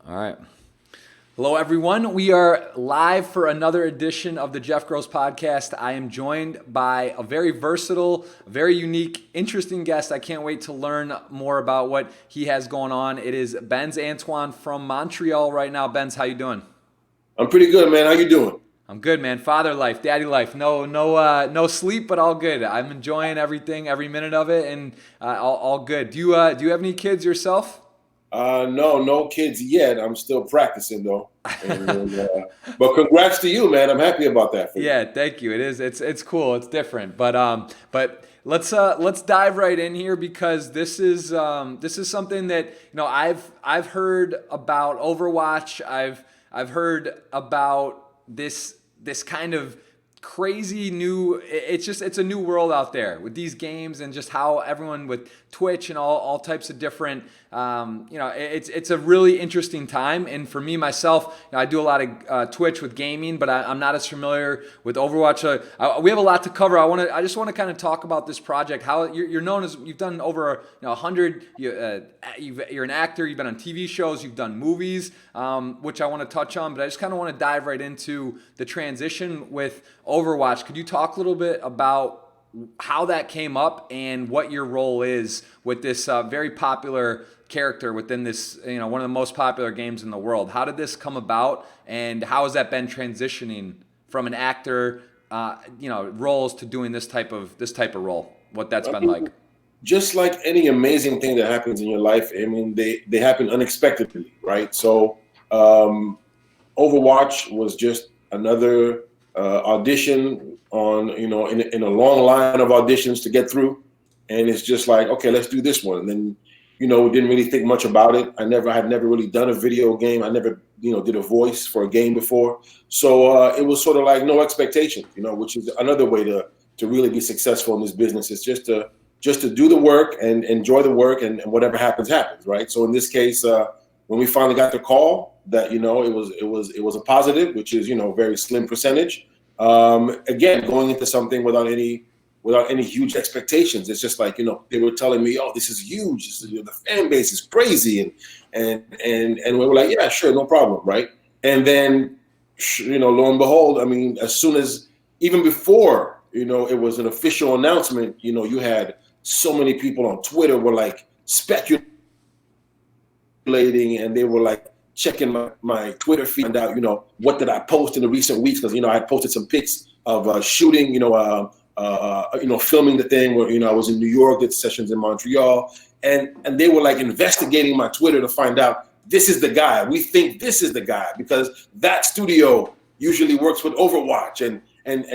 All right. Hello, everyone. We are live for another edition of the Jeff Gross Podcast. I am joined by a very versatile, very unique, interesting guest. I can't wait to learn more about what he has going on. It is Benz Antoine from Montreal right now. Benz, how you doing? I'm pretty good, man. How you doing? I'm good, man. Father life, daddy life. No sleep, but all good. I'm enjoying everything, every minute of it, and all good. Do you have any kids yourself? No kids yet. I'm still practicing though. But congrats to you, man. I'm happy about that for you. Yeah, thank you. It is. It's cool. It's different. But let's dive right in here because this is something that I've heard about Overwatch. I've heard about this kind of crazy new. It's a new world out there with these games and just how everyone with Twitch and all types of different. It's a really interesting time. And for me myself, I do a lot of Twitch with gaming, but I'm not as familiar with Overwatch. We have a lot to cover. I just want to kind of talk about this project. How you're known as you've done over 100. You're an actor. You've been on TV shows. You've done movies, which I want to touch on. But I just kind of want to dive right into the transition with Overwatch. Could you talk a little bit about how that came up and what your role is with this very popular character within this, one of the most popular games in the world? How did this come about, and how has that been transitioning from an actor, roles to doing this type of role? What that's been like? Just like any amazing thing that happens in your life, I mean, they happen unexpectedly, right? So, Overwatch was just another audition on, in a long line of auditions to get through. And it's just like, okay, let's do this one. And then, didn't really think much about it. I had never really done a video game. I never, did a voice for a game before. So it was sort of like no expectation, which is another way to really be successful in this business. It's just to do the work and enjoy the work, and whatever happens, right? So in this case, when we finally got the call that, it was a positive, which is, very slim percentage. Again, going into something without any huge expectations. It's just like, they were telling me, oh, this is huge. The fan base is crazy. And we were like, yeah, sure, no problem. Right. And then, lo and behold, I mean, as soon as, even before, it was an official announcement, you had so many people on Twitter were like speculating, and they were like checking my Twitter feed and out, what did I post in the recent weeks? Because, I had posted some pics of shooting, filming the thing where, I was in New York, did sessions in Montreal, and they were like investigating my Twitter to find out, this is the guy. We think this is the guy because that studio usually works with Overwatch. And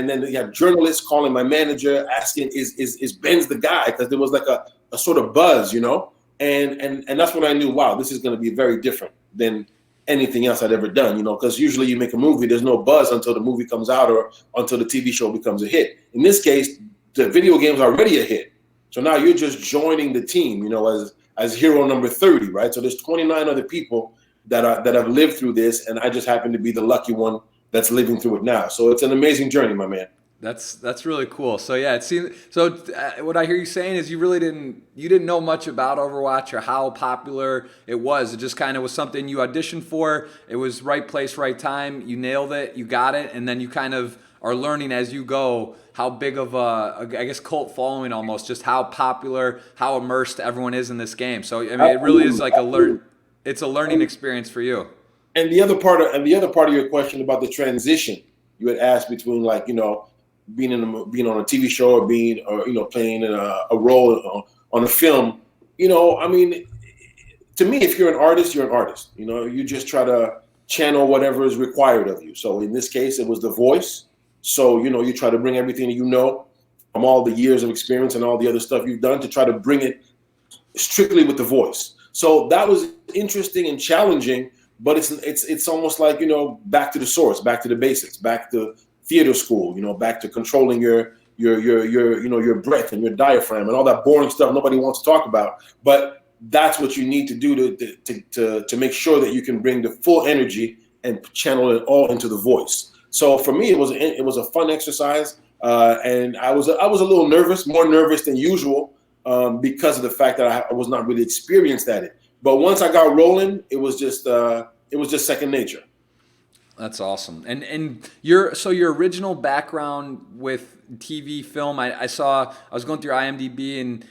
then you have journalists calling my manager asking, is Benz the guy? Because there was like a sort of buzz, and that's when I knew, wow, this is going to be very different than anything else I'd ever done, because usually you make a movie, there's no buzz until the movie comes out or until the TV show becomes a hit. In this case, the video game's already a hit. So now you're just joining the team, as hero number 30, right? So there's 29 other people that have lived through this, and I just happen to be the lucky one that's living through it now. So it's an amazing journey, my man. That's really cool. So yeah, it seems so. What I hear you saying is you really didn't know much about Overwatch or how popular it was. It just kind of was something you auditioned for. It was right place, right time. You nailed it. You got it, and then you kind of are learning as you go how big of a I guess cult following almost, just how popular, how immersed everyone is in this game. So I mean, it really is like it's a learning experience for you. And the other part of your question about the transition you had asked between like being on a TV show or playing in a role on a film, I mean, to me, if you're an artist, you're an artist. You just try to channel whatever is required of you. So in this case, it was the voice. So you try to bring everything from all the years of experience and all the other stuff you've done to try to bring it strictly with the voice. So that was interesting and challenging, but it's almost like back to the source, back to the basics, back to theater school, back to controlling your breath and your diaphragm and all that boring stuff nobody wants to talk about. But that's what you need to do to make sure that you can bring the full energy and channel it all into the voice. So for me, it was a fun exercise, and I was a little nervous, more nervous than usual, because of the fact that I was not really experienced at it. But once I got rolling, it was just it was just second nature. That's awesome. And your original background with TV film, I saw, I was going through IMDb, and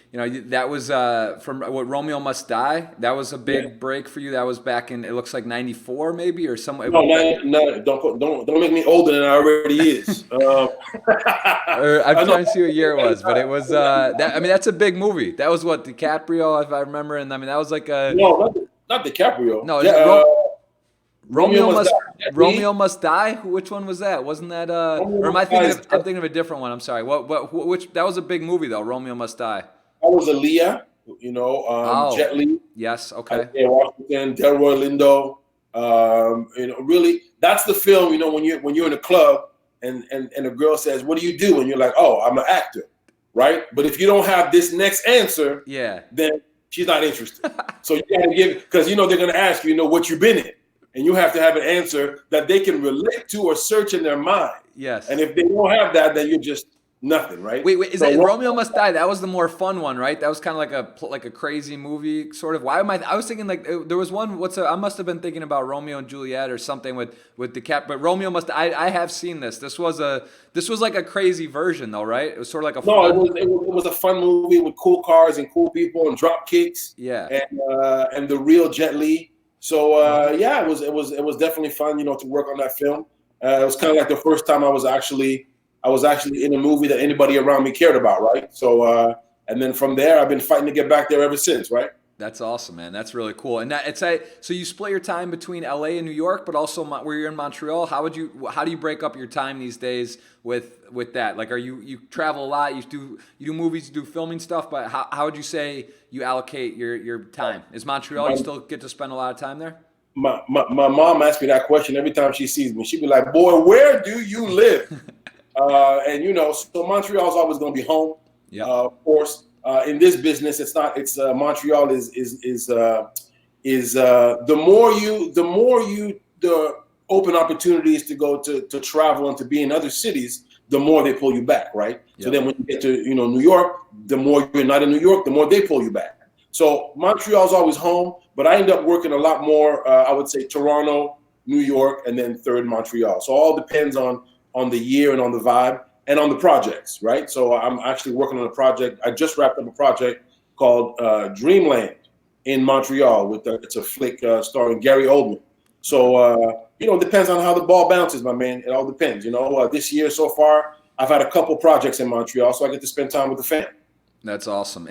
that was from what, Romeo Must Die. That was a big break for you. That was back in, it looks like 94 maybe, or somewhere. No, don't make me older than I already is. I'm trying to see what year it was, but it was that's a big movie. That was what, DiCaprio, if I remember, and I mean that was like a not DiCaprio. No, Romeo Must Die. Which one was that? Wasn't that or am I thinking I'm thinking of a different one? I'm sorry. Which that was a big movie though. Romeo Must Die. That was Aaliyah. Jet Li. Yes. Okay. Washington, Delroy Lindo. Really, that's the film. When you're in a club and a girl says, "What do you do?" and you're like, "Oh, I'm an actor," right? But if you don't have this next answer, then she's not interested. So you got to give, because they're going to ask you, what you've been in. And you have to have an answer that they can relate to or search in their mind. Yes. And if they don't have that, then you're just nothing, right? Wait, is that Romeo Must Die? That was the more fun one, right? That was kind of like a crazy movie, sort of. Why am I was thinking there was one. I must have been thinking about Romeo and Juliet or something with the cat. But Romeo Must. I have seen this. This was like a crazy version, though, right? It was sort of like it was a fun movie with cool cars and cool people and drop kicks. Yeah. And the real Jet Li. So it was definitely fun, to work on that film. It was kind of like the first time I was actually in a movie that anybody around me cared about, right? So and then from there, I've been fighting to get back there ever since, right? That's awesome, man. That's really cool. And so you split your time between LA and New York, but also where you're in Montreal. How do you break up your time these days with that? Like, you travel a lot, you do movies, you do filming stuff, but how would you say you allocate your time? Is Montreal, you still get to spend a lot of time there? My mom asks me that question every time she sees me. She'd be like, "Boy, where do you live?" So Montreal's always going to be home. Yeah. Of course. In this business, it's not. It's Montreal is the more you open opportunities to go to travel and to be in other cities, the more they pull you back, right? Yep. So then when you get to New York, the more you're not in New York, the more they pull you back. So Montreal's always home, but I end up working a lot more. I would say Toronto, New York, and then third Montreal. So all depends on the year and on the vibe. And on the projects, right? So I'm actually working on a project. I just wrapped up a project called Dreamland in Montreal. It's a flick starring Gary Oldman. So, it depends on how the ball bounces, my man. It all depends. This year so far, I've had a couple projects in Montreal, so I get to spend time with the fam. That's awesome.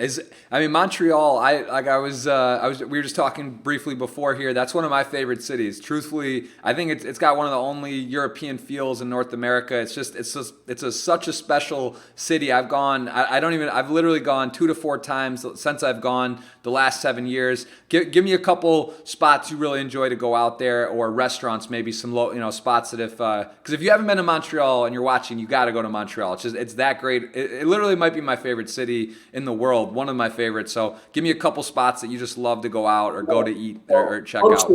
Montreal, we were just talking briefly before here. That's one of my favorite cities. Truthfully, I think it's got one of the only European feels in North America. It's such a special city. I've literally gone 2 to 4 times since I've gone the last 7 years. Give me a couple spots you really enjoy to go out there, or restaurants, maybe some spots that because if you haven't been to Montreal and you're watching, you got to go to Montreal. It's that great. It literally might be my favorite city in the world, one of my favorites. So give me a couple spots that you just love to go out or go to eat or check out.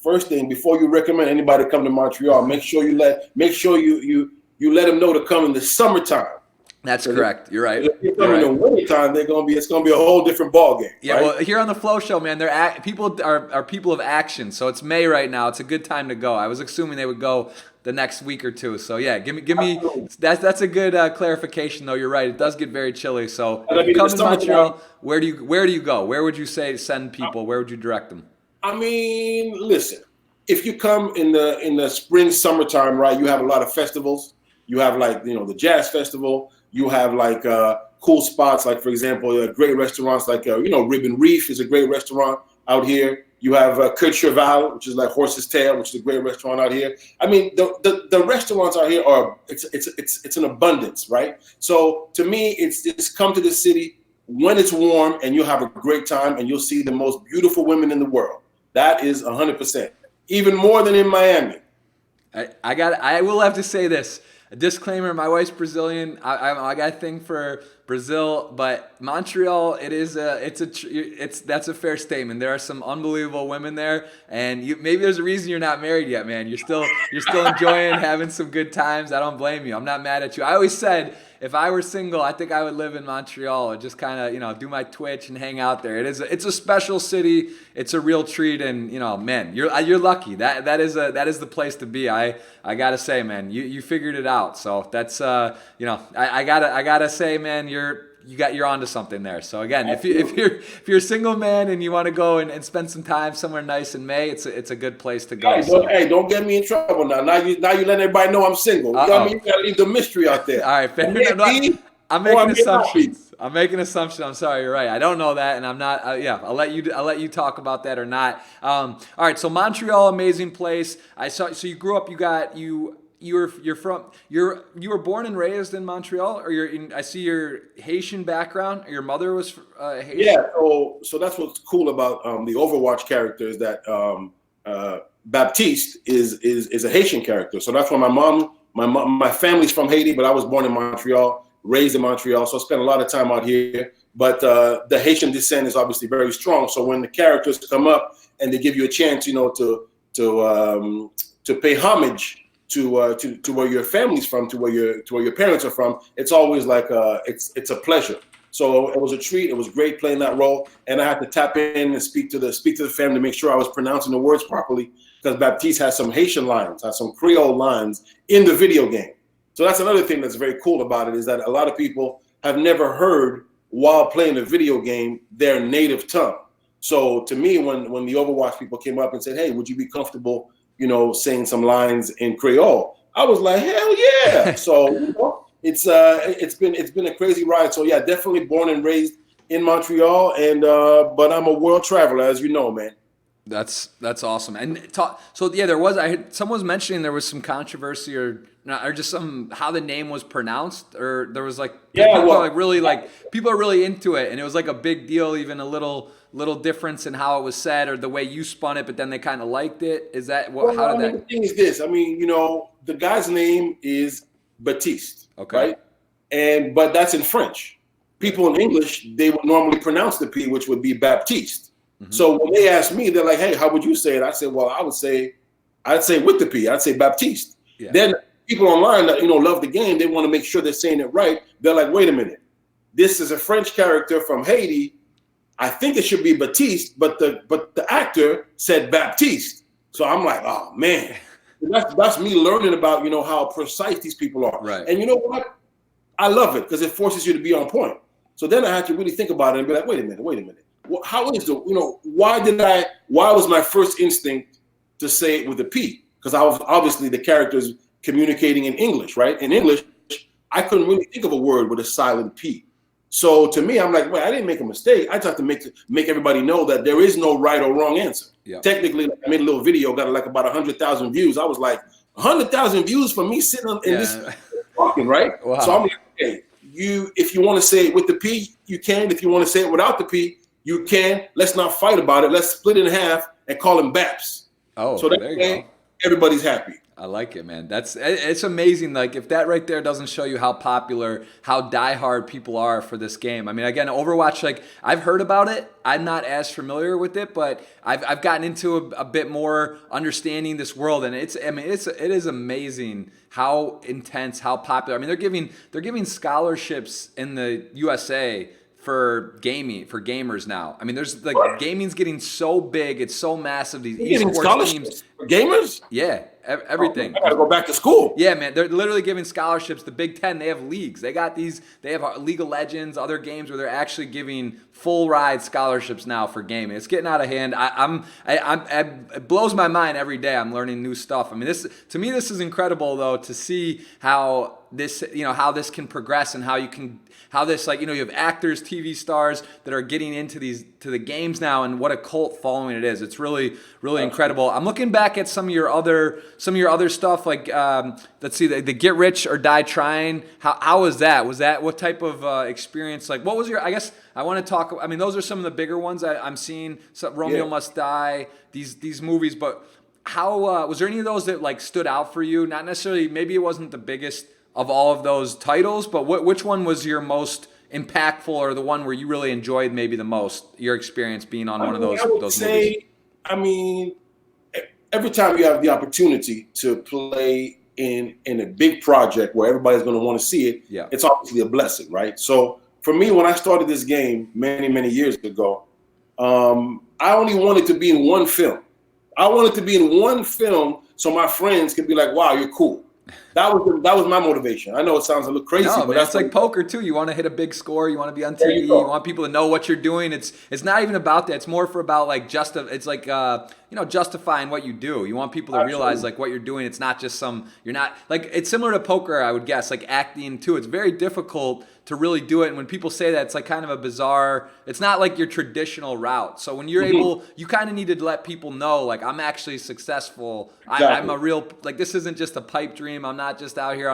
First thing, before you recommend anybody to come to Montreal, make sure you let them know to come in the summertime. That's correct. You're right. If you come in the wintertime, it's gonna be a whole different ball game. Yeah, right? Well, here on the Flow Show, man, people are people of action. So it's May right now. It's a good time to go. I was assuming they would go the next week or two. So yeah, give me. That's a good clarification, though. You're right. It does get very chilly. So if you come to Montreal, where do you go? Where would you say send people? Where would you direct them? Listen. If you come in the spring, summertime, right? You have a lot of festivals. You have the Jazz Festival. You have cool spots, like for example, great restaurants like Ribbon Reef is a great restaurant out here. You have Kurt Cheval, which is like Horse's Tail, which is a great restaurant out here. The restaurants out here it's an abundance, right? So to me, it's just come to the city when it's warm and you'll have a great time and you'll see the most beautiful women in the world. That is 100%, even more than in Miami. I will have to say this. A disclaimer: my wife's Brazilian. I got a thing for Brazil, but Montreal, that's a fair statement. There are some unbelievable women there, and maybe there's a reason you're not married yet, man. You're still enjoying having some good times. I don't blame you. I'm not mad at you. I always said, if I were single, I think I would live in Montreal and just kind of, do my Twitch and hang out there. It's a special city. It's a real treat, and man, you're lucky. That is the place to be. I gotta say, man, you figured it out. So that's I gotta say, man, you're onto something there. So again, if you're a single man and you want to go and spend some time somewhere nice in May, it's a good place to go. Hey, don't get me in trouble now. Now you let everybody know I'm single. You gotta leave the mystery out there. All right, fair enough. I'm making assumptions. I'm making assumptions. I'm sorry, you're right. I don't know that, and I'm not. I'll let you talk about that or not. All right, so Montreal, amazing place. I saw. So you grew up. You were born and raised in Montreal, or I see your Haitian background. Your mother was Haitian. Yeah, so that's what's cool about the Overwatch character is that Baptiste is a Haitian character. So that's why my family's from Haiti, but I was born in Montreal, raised in Montreal, so I spent a lot of time out here. But the Haitian descent is obviously very strong. So when the characters come up and they give you a chance, to pay homage to where your family's from, to where your parents are from, it's always like it's a pleasure. So it was a treat. It was great playing that role, and I had to tap in and speak to the family to make sure I was pronouncing the words properly, because Baptiste has some Haitian lines, has some Creole lines in the video game. So that's another thing that's very cool about it, is that a lot of people have never heard while playing a video game their native tongue. So to me, when the Overwatch people came up and said, "Hey, would you be comfortable saying some lines in Creole?" I was like, hell yeah. So, it's been a crazy ride. So yeah, definitely born and raised in Montreal, and but I'm a world traveler, as you know, man. That's awesome. And so yeah, I heard someone was mentioning there was some controversy or just how the name was pronounced, or there was people are really into it, and it was like a big deal, even a little difference in how it was said or the way you spun it, but then they kind of liked it. Is that what? How did that? The thing is this. I mean, the guy's name is Baptiste, okay, right? But that's in French. People in English, they would normally pronounce the P, which would be Baptiste. Mm-hmm. So when they asked me, they're like, "Hey, how would you say it?" I said, "Well, I'd say with the P. I'd say Baptiste." Yeah. Then people online that love the game, they want to make sure they're saying it right. They're like, "Wait a minute, this is a French character from Haiti. I think it should be Baptiste, but the actor said Baptiste." So I'm like, "Oh man." That's me learning about how precise these people are. Right. And you know what? I love it because it forces you to be on point. So then I had to really think about it and be like, wait a minute. How is why was my first instinct to say it with a P? Because I was obviously the characters communicating in English, right? In English, I couldn't really think of a word with a silent P. So to me, I'm like, wait, I didn't make a mistake. I just have to make everybody know that there is no right or wrong answer. Yeah. Technically, I made a little video, got about 100,000 views. I was like, 100,000 views for me sitting in this talking, right? Wow. So I'm like, okay, if you want to say it with the P, you can. If you want to say it without the P, you can. Let's not fight about it. Let's split it in half and call him Baps. Oh, so that way everybody's happy. I like it, man. It's amazing. Like, if that right there doesn't show you how popular, how diehard people are for this game. I mean, again, Overwatch, like, I've heard about it. I'm not as familiar with it, but I've gotten into a bit more understanding this world, and it is amazing how intense, how popular. I mean, they're giving scholarships in the USA for gamers now. I mean, there's gaming's getting so big, it's so massive. These esports teams for gamers, yeah, everything. I gotta go back to school. Yeah, man, they're literally giving scholarships. The Big Ten, they have leagues. They have League of Legends, other games where they're actually giving full ride scholarships now for gaming. It's getting out of hand. It blows my mind every day. I'm learning new stuff. I mean, this is incredible though, to see how this can progress and how this, you have actors, TV stars that are getting into the games now, and what a cult following it is. It's really, really incredible. I'm looking back at some of your other stuff, like let's see, the Get Rich or Die Trying. How was that? Was that what type of experience? Like, what was your? I guess I want to talk. I mean, those are some of the bigger ones I'm seeing. So Romeo Must Die. These movies, but how was there any of those that stood out for you? Not necessarily. Maybe it wasn't the biggest of all of those titles, but which one was your most impactful, or the one where you really enjoyed maybe the most, your experience being on one of those movies? I mean, every time you have the opportunity to play in a big project where everybody's going to want to see it, Yeah. it's obviously a blessing, right? So for me, when I started this game many years ago, I only wanted to be in one film. I wanted to be in one film so my friends could be like, "Wow, you're cool." That was my motivation. I know it sounds a little crazy, No, but that's like poker too. You want to hit a big score. You want to be on TV. You want people to know what you're doing. It's not even about that. It's more for about like it's like justifying what you do. You want people to realize like what you're doing. It's not just you're not like, it's similar to poker, I would guess, like acting too. It's very difficult to really do it. And when people say that, it's like kind of a bizarre, it's not like your traditional route. So when you're able, you kind of need to let people know, like, I'm actually successful. Exactly. I'm a real, like, this isn't just a pipe dream. I'm not just out here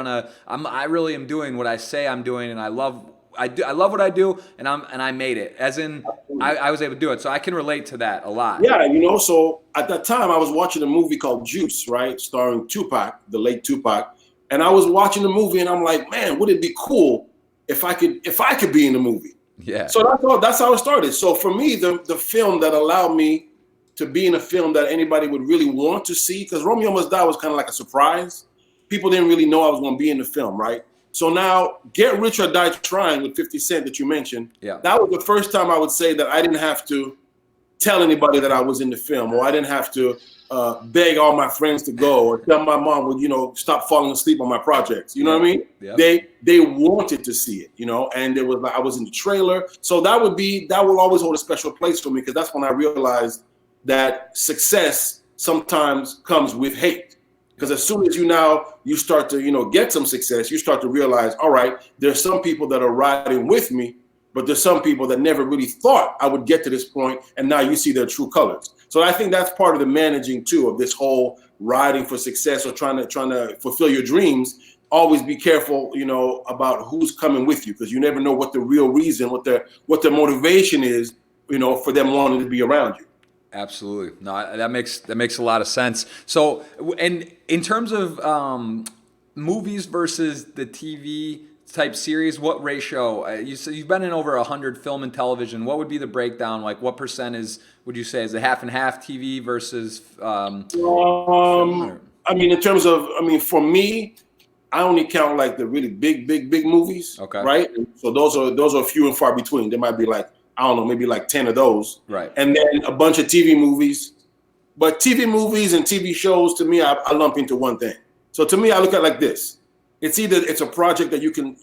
I really am doing what I say I'm doing, and I love what I do, and I made it. As in, I was able to do it. So I can relate to that a lot. Yeah, so at that time I was watching a movie called Juice, right, starring Tupac, the late Tupac, and I was watching the movie, and I'm like, man, would it be cool if I could be in the movie? Yeah. So that's how it started. So for me, the film that allowed me to be in a film that anybody would really want to see, because Romeo Must Die was kind of like a surprise. People didn't really know I was going to be in the film, right? So now, Get Rich or Die Trying with 50 Cent that you mentioned, that was the first time I would say that I didn't have to tell anybody that I was in the film, or I didn't have to beg all my friends to go, or tell my mom would, stop falling asleep on my projects. You know what I mean? Yeah. They wanted to see it, and there was, I was in the trailer. So that will always hold a special place for me, because that's when I realized that success sometimes comes with hate. Because as soon as you start to, get some success, you start to realize, all right, there's some people that are riding with me, but there's some people that never really thought I would get to this point, and now you see their true colors. So I think that's part of the managing too of this whole riding for success, or trying to fulfill your dreams. Always be careful, about who's coming with you, because you never know what the real reason, what their motivation is, for them wanting to be around you. Absolutely. No, that makes a lot of sense. So, and in terms of movies versus the TV type series, what ratio? You've been in over 100 film and television. What would be the breakdown? Like, what percent would you say is it half and half TV versus? I mean, in terms of, for me, I only count like the really big movies. Okay. Right. So those are few and far between. There might be like, I don't know, maybe like 10 of those. Right. And then a bunch of TV movies. But TV movies and TV shows, to me, I lump into one thing. So to me, I look at it like this. It's either it's a project that you can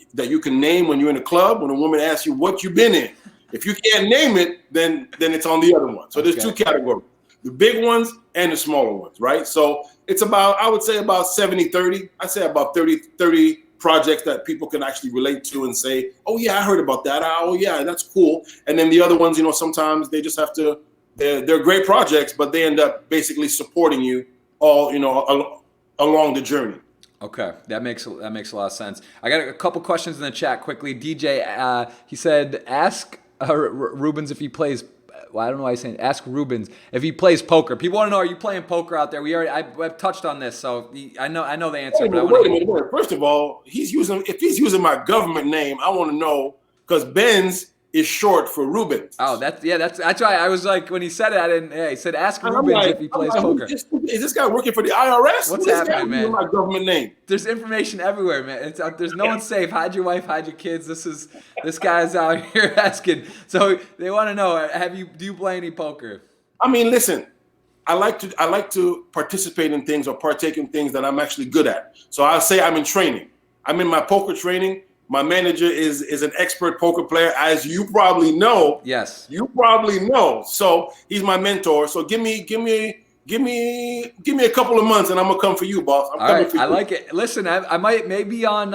name when you're in a club, when a woman asks you what you've been in. If you can't name it, then it's on the other one. So there's two categories, the big ones and the smaller ones, right? So it's about, I would say about 70-30. I'd say about 30 projects that people can actually relate to and say, oh yeah, I heard about that. Oh yeah, that's cool. And then the other ones, sometimes they just have to, they're great projects, but they end up basically supporting you all, along the journey. Okay, that makes a lot of sense. I got a couple questions in the chat quickly. DJ, he said, ask Rubens if he plays. Well, I don't know why he's saying. Ask Rubens if he plays poker. People want to know: are you playing poker out there? I've touched on this, so I know the answer. Wait a minute. First of all, if he's using my government name, I want to know, because Benz is short for Rubens. Oh, that's why I was like, when he said it, he said ask Rubens if he plays poker. Is this guy working for the IRS? What's happening, man? My government name. There's information everywhere, man. There's no one safe. Hide your wife, hide your kids. This guy's out here asking. So they want to know: do you play any poker? I mean, listen. I like to participate in things or partake in things that I'm actually good at. So I'll say I'm in training. I'm in my poker training. My manager is an expert poker player, as you probably know. Yes. You probably know. So he's my mentor. So give me a couple of months, and I'm gonna come for you, boss. I'm coming for you. I like it. Listen, I might maybe on.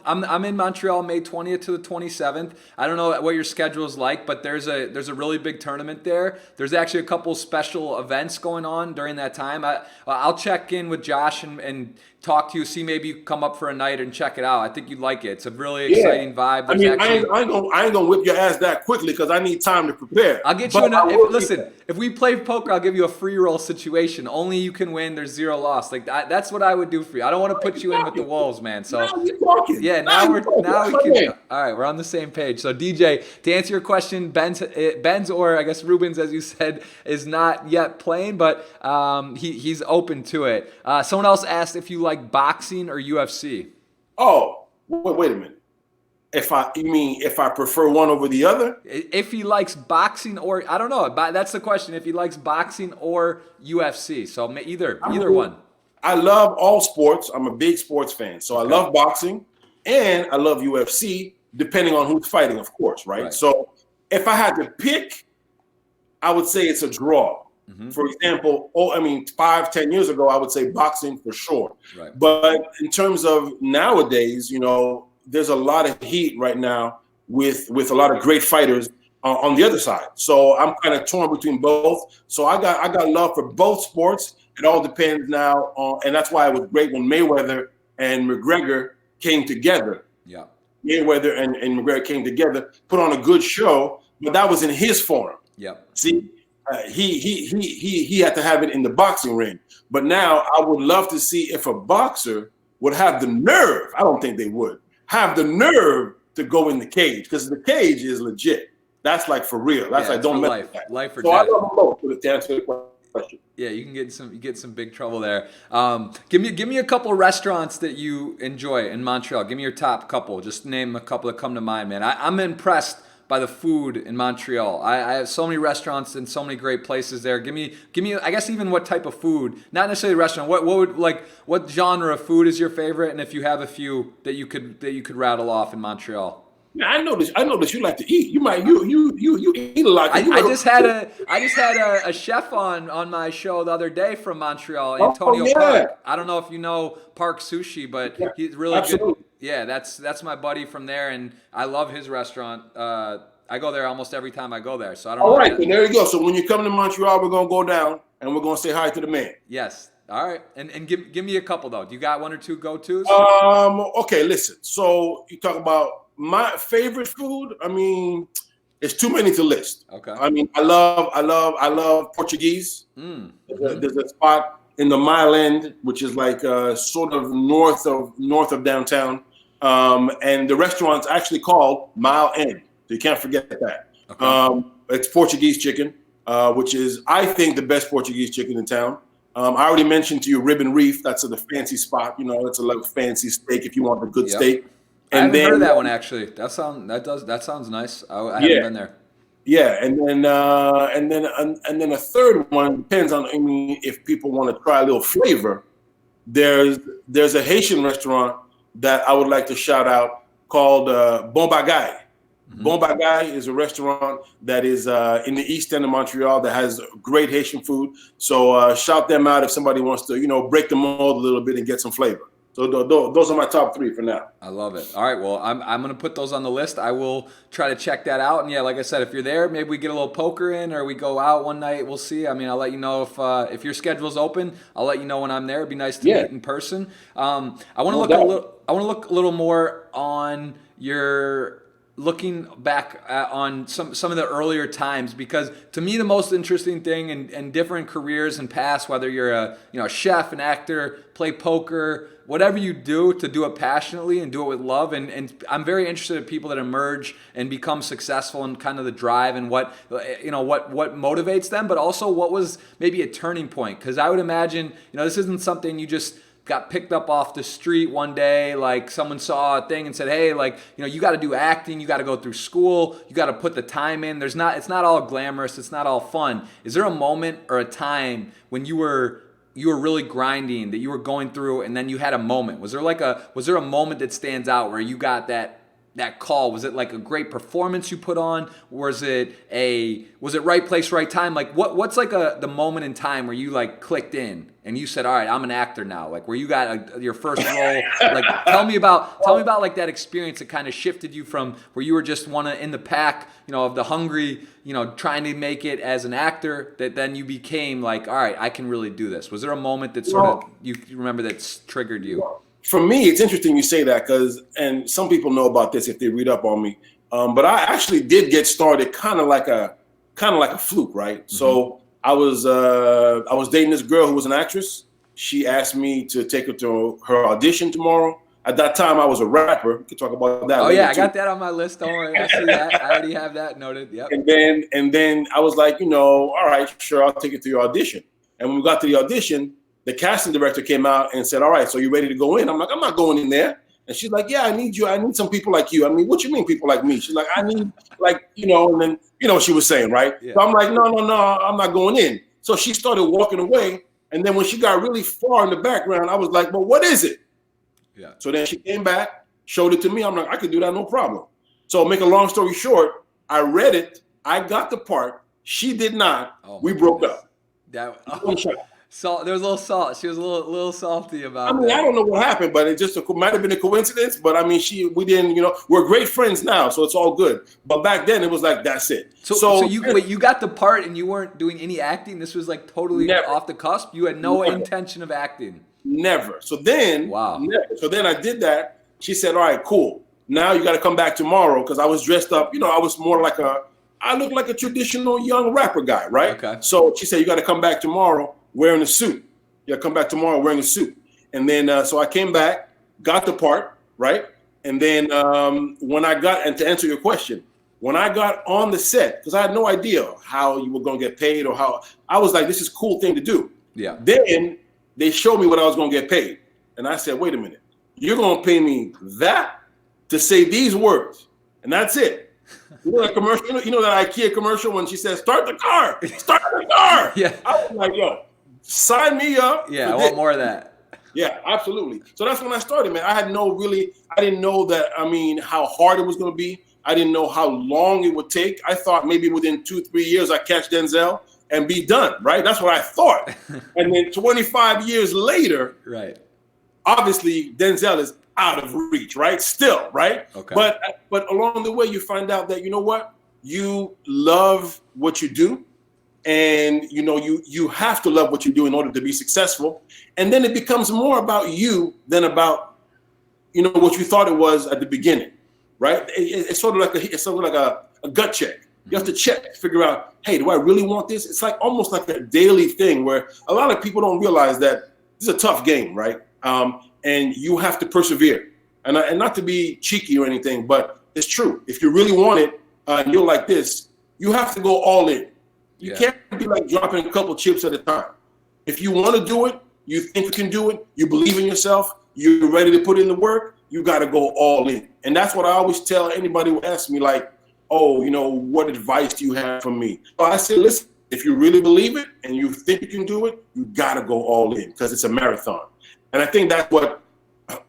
I'm in Montreal May 20th to the 27th. I don't know what your schedule is like, but there's a really big tournament there. There's actually a couple special events going on during that time. I'll check in with Josh and talk to you. See, maybe you come up for a night and check it out. I think you'd like it. It's a really exciting vibe. I ain't gonna whip your ass that quickly, because I need time to prepare. I'll get you. Listen, if we play poker, I'll give you a free roll situation. situation. Only you can win. There's 0 loss. Like that's what I would do for you. I don't want to put you in with the Wolves, man. So Now you're talking. yeah, now we can. All right, we're on the same page. So DJ, to answer your question, Benz or I guess Rubens, as you said, is not yet playing, but he's open to it. Someone else asked if you like boxing or UFC. Oh, wait a minute. If I prefer one over the other? If he likes boxing or I don't know, that's the question. If he likes boxing or UFC, so either one. I love all sports. I'm a big sports fan, so I love boxing and I love UFC, depending on who's fighting, of course, right? So if I had to pick, I would say it's a draw. Mm-hmm. For example, 5-10 years ago, I would say boxing for sure. Right. But in terms of nowadays, there's a lot of heat right now with a lot of great fighters on the other side. So I'm kind of torn between both. So I got love for both sports. It all depends now on, and that's why it was great when Mayweather and McGregor came together. Yeah, Mayweather and McGregor came together, put on a good show, but that was in his forum. Yeah, see, he had to have it in the boxing ring. But now I would love to see if a boxer would have the nerve. I don't think they would have the nerve to go in the cage, because the cage is legit. That's like for real. That's like don't mess with that. Life or death. So I love them both. To answer the question. Yeah, you can get some big trouble there. Give me a couple restaurants that you enjoy in Montreal. Give me your top couple. Just name a couple that come to mind, man. I'm impressed by the food in Montreal. I have so many restaurants and so many great places there. Give me I guess even what type of food, not necessarily a restaurant. What genre of food is your favorite? And if you have a few that you could rattle off in Montreal. Yeah, I know this. You like to eat. You eat a lot. I just had a chef on my show the other day from Montreal, Antoine. Park. I don't know if you know Park Sushi, but he's really good. Yeah, that's my buddy from there, and I love his restaurant. I go there almost every time I go there. So I don't know. All right, then there you go. So when you come to Montreal, we're gonna go down and we're gonna say hi to the man. Yes. All right, and give me a couple though. Do you got one or two go-tos? Okay, listen. So you talk about my favorite food. I mean, it's too many to list. Okay. I mean, I love Portuguese. There's a spot in the Mile End, which is like sort of north of downtown, and the restaurant's actually called Mile End. So you can't forget that. Okay. It's Portuguese chicken, which is, I think, the best Portuguese chicken in town. I already mentioned to you Rib and Reef. That's the fancy spot. It's a little fancy steak if you want a good steak. And I haven't heard of that one actually. That sounds nice. I haven't been there. Yeah, and then a third one depends on. I mean, if people want to try a little flavor, there's a Haitian restaurant that I would like to shout out called Bon Bagay. Mm-hmm. Bon Bagay is a restaurant that is in the east end of Montreal that has great Haitian food. So shout them out if somebody wants to, break the mold a little bit and get some flavor. So those are my top 3 for now. I love it. All right, well, I'm going to put those on the list. I will try to check that out. And yeah, like I said, if you're there, maybe we get a little poker in or we go out one night. We'll see. I mean, I'll let you know if your schedule's open. I'll let you know when I'm there. It'd be nice to meet in person. I want to look a little more on your looking back on some of the earlier times, because to me the most interesting thing in different careers and past, whether you're a chef, an actor, play poker, whatever you do, to do it passionately and do it with love. And I'm very interested in people that emerge and become successful and kind of the drive and what motivates them, but also what was maybe a turning point. Because I would imagine, this isn't something you just got picked up off the street one day, like someone saw a thing and said, hey, you got to do acting, you got to go through school, you got to put the time in. It's not all glamorous, it's not all fun. Is there a moment or a time when you were really grinding, that you were going through, and then you had a moment? Was there a moment that stands out where you got that call? Was it like a great performance you put on? Was it right place, right time? Like what's like the moment in time where you like clicked in and you said, all right, I'm an actor now, like where you got your first role? Like tell me about like that experience that kind of shifted you from where you were just in the pack, of the hungry, trying to make it as an actor, that then you became like, all right, I can really do this. Was there a moment that sort of you remember that's triggered you? For me, it's interesting you say that, and some people know about this if they read up on me. But I actually did get started kind of like a fluke, right? Mm-hmm. So I was dating this girl who was an actress. She asked me to take her to her audition tomorrow. At that time, I was a rapper. We could talk about that. Oh later yeah, I too. got that on my list. Don't worry, I see that. I already have that noted. Yep. And then I was like, all right, sure, I'll take it to your audition. And when we got to the audition, the casting director came out and said, all right, so you ready to go in? I'm like, I'm not going in there. And she's like, yeah, I need you. I need some people like you. I mean, what you mean people like me? She's like, I need and then, she was saying, right? Yeah. So I'm like, no, I'm not going in. So she started walking away. And then when she got really far in the background, I was like, well, what is it? Yeah. So then she came back, showed it to me. I'm like, I could do that, no problem. So make a long story short, I read it. I got the part. She did not. Oh, we broke up. So there was a little salt. She was a little salty about that. I don't know what happened, but it just might have been a coincidence. But I mean, we didn't, we're great friends now, so it's all good. But back then it was like, that's it. So you got the part and you weren't doing any acting? This was like totally off the cusp? You had no intention of acting? Never. So then, So then I did that. She said, all right, cool. Now you got to come back tomorrow, because I was dressed up. I was more like I look like a traditional young rapper guy, right? Okay. So she said, you got to come back tomorrow wearing a suit. Yeah, come back tomorrow wearing a suit. And then, so I came back, got the part, right? And then when I got, and to answer your question, when I got on the set, because I had no idea how you were going to get paid or how, I was like, this is a cool thing to do. Yeah. Then they showed me what I was going to get paid. And I said, wait a minute, you're going to pay me that to say these words, and that's it. You know that commercial, that IKEA commercial when she says, start the car. Yeah. I was like, yo, sign me up. Yeah, I want more of that. Yeah, absolutely. So that's when I started, man. I didn't know that, how hard it was going to be. I didn't know how long it would take. I thought maybe within 2-3 years I'd catch Denzel and be done, right? That's what I thought. And then 25 years later, right? Obviously, Denzel is out of reach, right? Still, right? Okay. But along the way, you find out that, you know what? You love what you do. And, you have to love what you do in order to be successful. And then it becomes more about you than about, what you thought it was at the beginning, right? It's sort of like a gut check. You have to check, figure out, hey, do I really want this? It's like almost like a daily thing where a lot of people don't realize that this is a tough game, right? And you have to persevere. And not to be cheeky or anything, but it's true. If you really want it, and you're like this, you have to go all in. You can't be like dropping a couple chips at a time. If you want to do it, you think you can do it, you believe in yourself, you're ready to put in the work, you got to go all in. And that's what I always tell anybody who asks me, like, oh, what advice do you have for me? So I say, listen, if you really believe it and you think you can do it, you got to go all in, because it's a marathon. And I think that's what,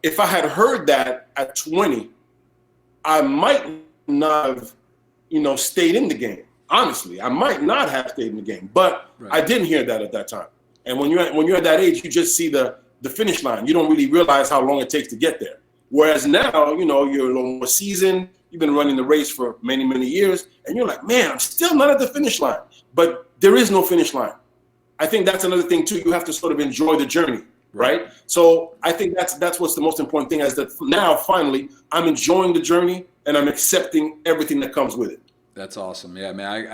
if I had heard that at 20, I might not have, stayed in the game. Honestly, I might not have stayed in the game, but I didn't hear that at that time. And when you're at that age, you just see the finish line. You don't really realize how long it takes to get there. Whereas now, you're a little more seasoned. You've been running the race for many, many years, and you're like, man, I'm still not at the finish line. But there is no finish line. I think that's another thing too. You have to sort of enjoy the journey, right? So I think that's what's the most important thing, is that now finally I'm enjoying the journey and I'm accepting everything that comes with it. That's awesome. Yeah, man,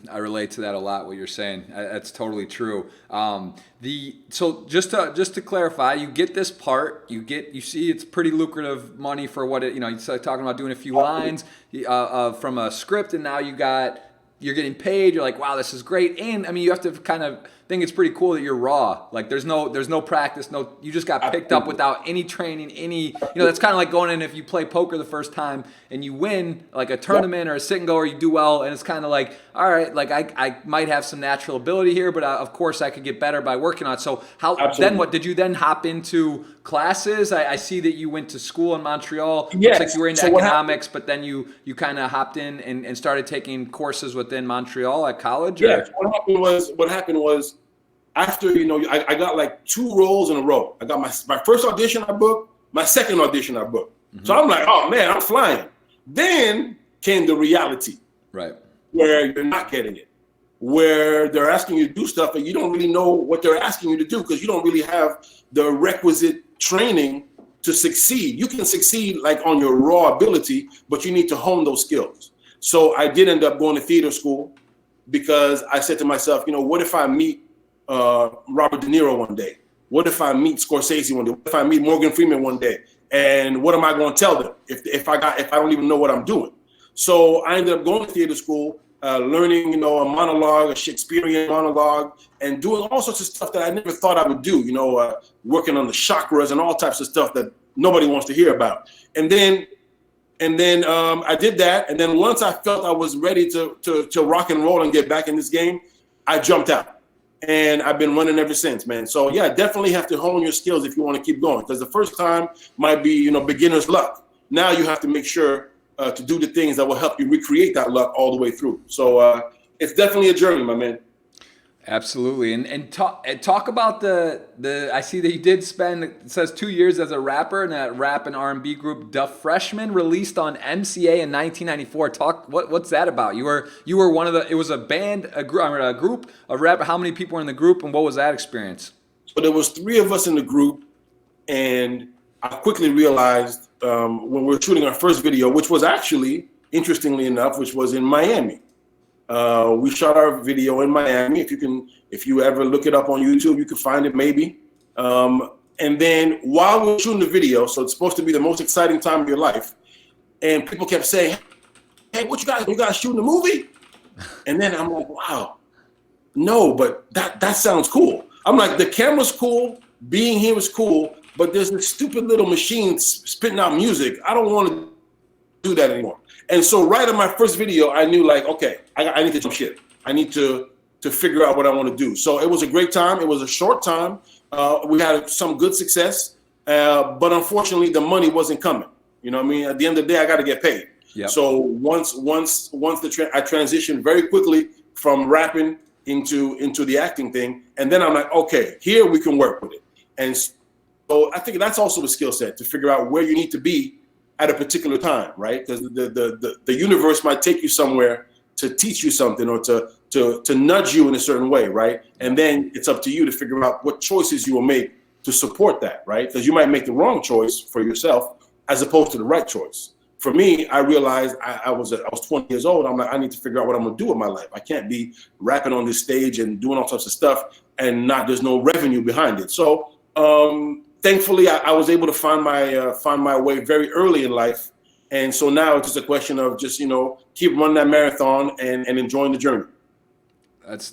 I relate to that a lot, what you're saying. That's totally true. So just to clarify, you get this part, you see it's pretty lucrative money for what it, you start talking about doing a few lines from a script, and now you're getting paid. You're like, wow, this is great. And you have to kind of think it's pretty cool that you're raw. Like there's no practice, you just got picked up without any training, that's kind of like going in, if you play poker the first time and you win like a tournament or a sit and go, or you do well, and it's kind of like, all right, like I might have some natural ability here, but of course I could get better by working on it. So then what, did you then hop into classes? I see that you went to school in Montreal. Yes. Looks like you were into economics, but then you kind of hopped in and started taking courses within Montreal at college? Yes. What happened was after, I got like 2 roles in a row. I got my first audition I booked, my second audition I booked. Mm-hmm. So I'm like, oh man, I'm flying. Then came the reality, right? Where you're not getting it, where they're asking you to do stuff and you don't really know what they're asking you to do, because you don't really have the requisite training to succeed. You can succeed like on your raw ability, but you need to hone those skills. So I did end up going to theater school. because I said to myself, what if I meet Robert De Niro one day? What if I meet Scorsese one day? What if I meet Morgan Freeman one day? And what am I going to tell them if I don't even know what I'm doing? So I ended up going to theater school, learning, a monologue, a Shakespearean monologue, and doing all sorts of stuff that I never thought I would do. Working on the chakras and all types of stuff that nobody wants to hear about. And then I did that. And then once I felt I was ready to rock and roll and get back in this game, I jumped out. And I've been running ever since, man. So yeah, definitely have to hone your skills if you want to keep going. Because the first time might be, beginner's luck. Now you have to make sure to do the things that will help you recreate that luck all the way through. So it's definitely a journey, my man. Absolutely. And talk about the I see that you did spend, it says 2 years as a rapper in that rap and R&B group The Freshman, released on MCA in 1994. What's that about? You were one of the, it was a band, a group, a rap. How many people were in the group, and what was that experience? So there was 3 of us in the group, and I quickly realized when we were shooting our first video, which was actually, interestingly enough, which was in Miami. We shot our video in Miami. If you ever look it up on YouTube, you can find it maybe. And then while we were shooting the video, so it's supposed to be the most exciting time of your life, and people kept saying, "Hey, what you guys shooting a movie?" And then I'm like, "Wow, no, but that sounds cool." I'm like, the camera's cool, being here is cool, but there's this stupid little machine spitting out music. I don't want to do that anymore. And so right in my first video, I knew, like, okay, I need to jump shit. I need to figure out what I want to do. So it was a great time. It was a short time. We had some good success, but unfortunately the money wasn't coming. You know what I mean? At the end of the day, I got to get paid. Yep. So once I transitioned very quickly from rapping into the acting thing, and then I'm like, okay, here we can work with it. And so I think that's also a skill set, to figure out where you need to be at a particular time, right? Because the universe might take you somewhere to teach you something, or to nudge you in a certain way, right? And then it's up to you to figure out what choices you will make to support that, right? Because you might make the wrong choice for yourself as opposed to the right choice. For me, I realized I was 20 years old. I'm like, I need to figure out what I'm gonna do with my life. I can't be rapping on this stage and doing all sorts of stuff and there's no revenue behind it. So thankfully, I was able to find my way very early in life, and so now it's just a question of just keep running that marathon and enjoying the journey. That's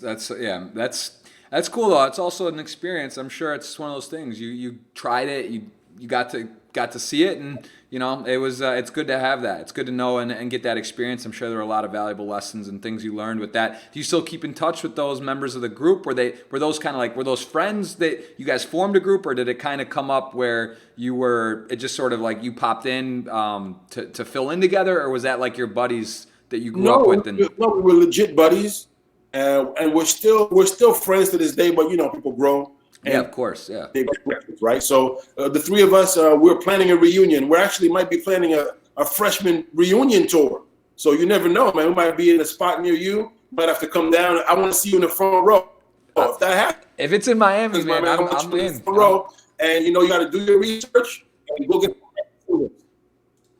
cool though. It's also an experience. I'm sure it's one of those things. You tried it. You got to see it, and it was it's good to have that. It's good to know and get that experience. I'm sure there were a lot of valuable lessons and things you learned with that. Do you still keep in touch with those members of the group? Were those kind of like, were those friends that you guys formed a group, or did it kind of come up where it just sort of like you popped in to fill in together, or was that like your buddies that you grew up with? No, we were legit buddies, and we're still friends to this day. But people grow. Yeah, of course. Yeah. Right. So the 3 of us, we're planning a reunion. We actually might be planning a freshman reunion tour. So you never know, man. We might be in a spot near you. Might have to come down. I want to see you in the front row. If that happens, if it's in Miami, man, I'm in. Front row, and you got to do your research and go get.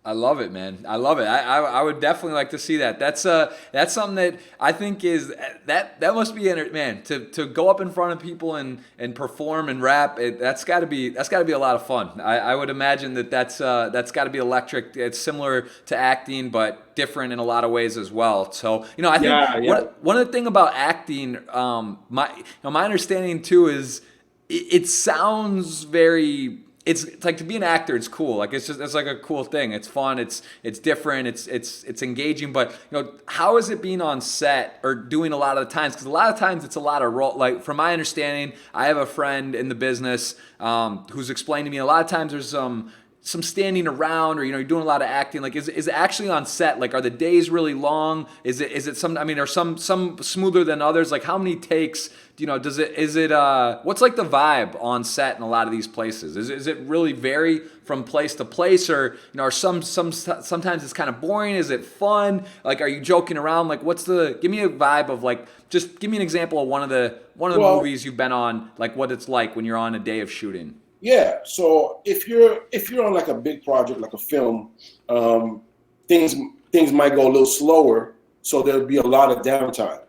I love it, man. I love it. I would definitely like to see that. That's something that I think is that must be man, to go up in front of people and perform and rap. That's got to be a lot of fun. I would imagine that's got to be electric. It's similar to acting, but different in a lot of ways as well. So I think one of the thing about acting, my understanding too is it sounds very. It's like, to be an actor, it's cool. Like it's like a cool thing. It's fun. It's different. It's engaging. But how is it being on set or doing a lot of the times? Because a lot of times it's a lot of role. Like from my understanding, I have a friend in the business who's explained to me a lot of times there's some standing around, or you're doing a lot of acting. Like is it actually on set? Like are the days really long? Is it some? I mean, are some smoother than others? Like how many takes? What's like the vibe on set in a lot of these places? Is it really vary from place to place, or are sometimes it's kind of boring? Is it fun? Like are you joking around? Like give me a vibe of like, just give me an example of one of the movies you've been on, like what it's like when you're on a day of shooting. Yeah, so if you're on like a big project like a film, things might go a little slower, so there'll be a lot of downtime.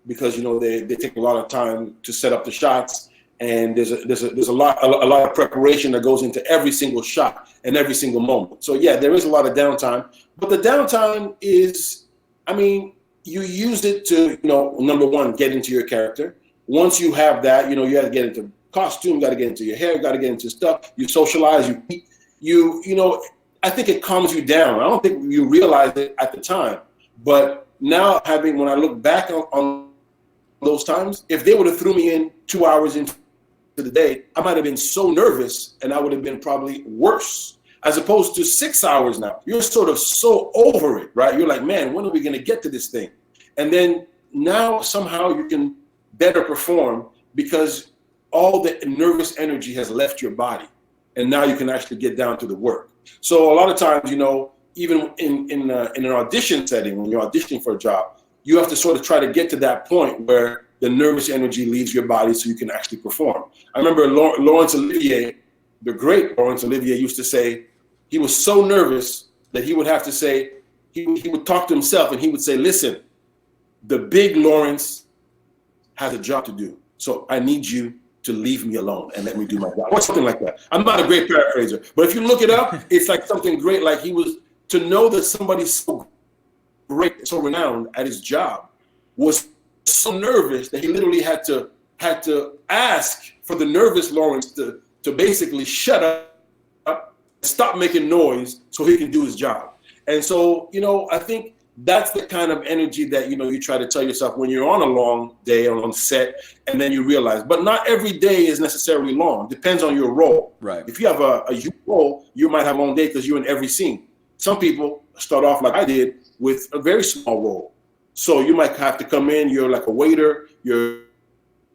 because they take a lot of time to set up the shots, and there's a lot of preparation that goes into every single shot and every single moment. So yeah, there is a lot of downtime, but the downtime is, I mean, you use it to number one, get into your character. Once you have that, you got to get into costume, got to get into your hair, got to get into stuff. You socialize, you eat, I think it calms you down. I don't think you realize it at the time, but now when I look back on those times, if they would have threw me in 2 hours into the day, I might have been so nervous and I would have been probably worse, as opposed to 6 hours now. You're sort of so over it, right? You're like, man, when are we going to get to this thing? And then now somehow you can better perform because all the nervous energy has left your body. And now you can actually get down to the work. So a lot of times, even in an audition setting, when you're auditioning for a job, you have to sort of try to get to that point where the nervous energy leaves your body so you can actually perform. I remember Laurence Olivier, the great Laurence Olivier, used to say he was so nervous that he would have to say, he would talk to himself and he would say, listen, the big Laurence has a job to do. So I need you to leave me alone and let me do my job, or something like that. I'm not a great paraphraser, but if you look it up, it's like something great. Like he was, to know that somebody so great, so renowned at his job was so nervous that he literally had to ask for the nervous Laurence to basically shut up, stop making noise so he can do his job. And so, I think that's the kind of energy that, you try to tell yourself when you're on a long day or on set, and then you realize, but not every day is necessarily long. Depends on your role. Right. If you have a huge role, you might have a long day because you're in every scene. Some people start off like I did with a very small role. So you might have to come in, you're like a waiter, you're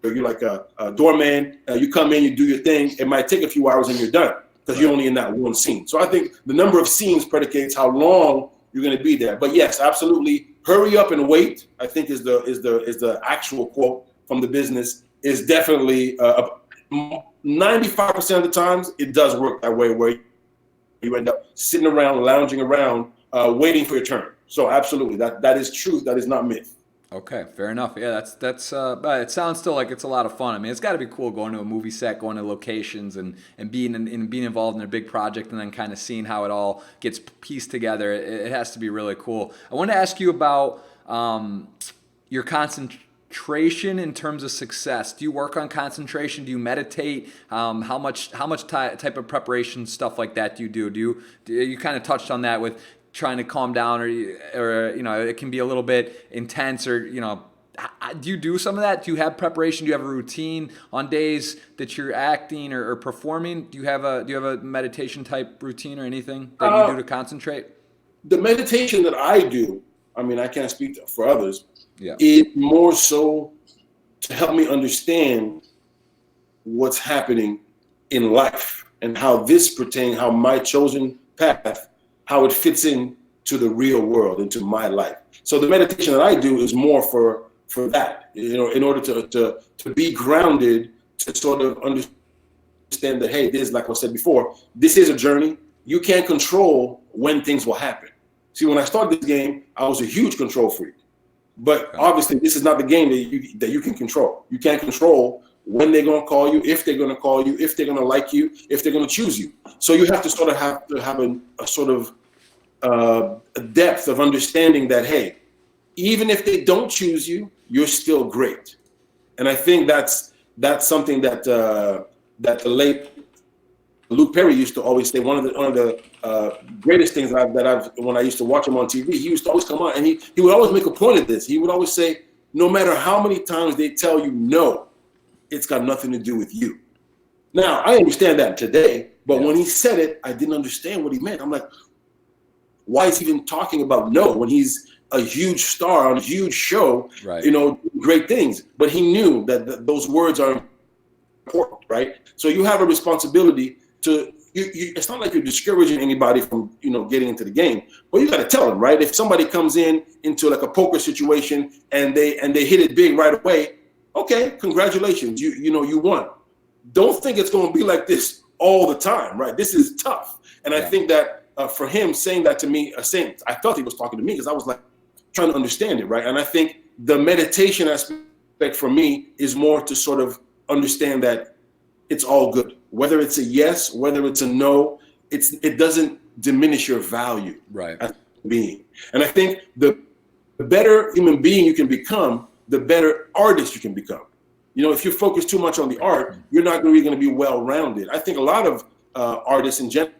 like a doorman, you come in, you do your thing. It might take a few hours and you're done because you're only in that one scene. So I think the number of scenes predicates how long you're going to be there. But yes, absolutely, hurry up and wait, I think is the actual quote from the business. Is definitely 95% of the times it does work that way, where you end up sitting around, lounging around, waiting for your turn. So absolutely, that is truth. That is not myth. Okay, fair enough. Yeah, that's. But it sounds still like it's a lot of fun. I mean, it's got to be cool going to a movie set, going to locations, and being being involved in a big project, and then kind of seeing how it all gets pieced together. It has to be really cool. I want to ask you about your concentration in terms of success. Do you work on concentration? Do you meditate? How much type of preparation, stuff like that do you do? You kind of touched on that with trying to calm down, or it can be a little bit intense, or do you do some of that? Do you have preparation? Do you have a routine on days that you're acting or performing? Do you have a meditation type routine or anything that you do to concentrate? The meditation that I do, I mean, I can't speak for others. Yeah. It's more so to help me understand what's happening in life and how how my chosen path, how it fits in to the real world, into my life. So the meditation that I do is more for that, in order to be grounded, to sort of understand that, hey, this, like I said before, this is a journey. You can't control when things will happen. See, when I started this game, I was a huge control freak. But obviously, this is not the game that you can control. You can't control when they're going to call you, if they're going to call you, if they're going to like you, if they're going to choose you. So you have to sort of have a sort of a depth of understanding that, hey, even if they don't choose you, you're still great. And I think that's something that the late Luke Perry used to always say. One of the greatest things that I've when I used to watch him on TV, he used to always come on and he would always make a point of this. He would always say, no matter how many times they tell you no, it's got nothing to do with you. Now, I understand that today, but when he said it, I didn't understand what he meant. I'm like, why is he even talking about no when he's a huge star on a huge show, right? Great things. But he knew that those words are important, right? So you have a responsibility to, it's not like you're discouraging anybody from, getting into the game, but you got to tell them, right? If somebody comes into like a poker situation and they hit it big right away, okay, congratulations, you won. Don't think it's going to be like this all the time, right? This is tough. And I think that for him saying that to me, I felt he was talking to me because I was like trying to understand it, right? And I think the meditation aspect for me is more to sort of understand that it's all good. Whether it's a yes, whether it's a no, it doesn't diminish your value as a being. And I think the better human being you can become, the better artist you can become. You know, if you focus too much on the art, you're not really going to be well-rounded. I think a lot of artists in general,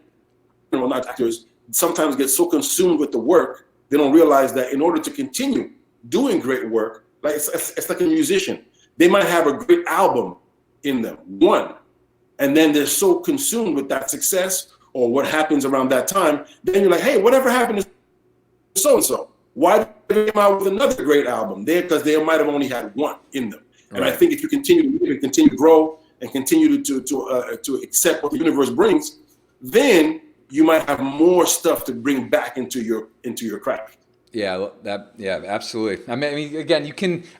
not actors, sometimes get so consumed with the work, they don't realize that in order to continue doing great work, like it's like a musician. They might have a great album in them, one, and then they're so consumed with that success or what happens around that time, then you're like, hey, whatever happened to so-and-so? Why did they come out with another great album? Because they might have only had one in them. And I think if you continue to grow and continue to accept what the universe brings, then you might have more stuff to bring back into your craft. Yeah, absolutely. I mean, again,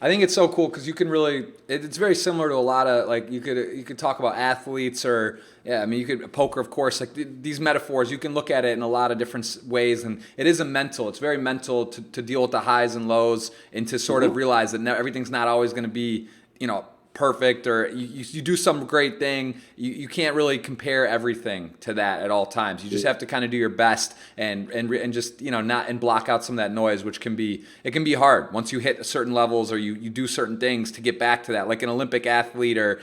I think it's so cool because you can really, it's very similar to a lot of, like, you could talk about athletes or, I mean, you could, poker, of course, like these metaphors, you can look at it in a lot of different ways. And it's very mental to deal with the highs and lows and to sort of realize that everything's not always going to be, perfect, or you do some great thing. You can't really compare everything to that at all times. You just have to kind of do your best and just not and block out some of that noise, which can be hard once you hit certain levels or you do certain things to get back to that. Like an Olympic athlete or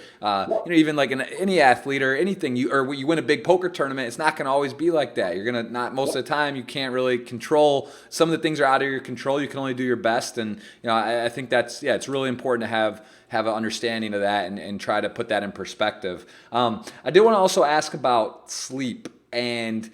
even like any athlete or anything, you win a big poker tournament. It's not going to always be like that. You're gonna not most of the time. You can't really control some of the things are out of your control. You can only do your best, and I think it's really important to have an understanding of that and try to put that in perspective. I did want to also ask about sleep, and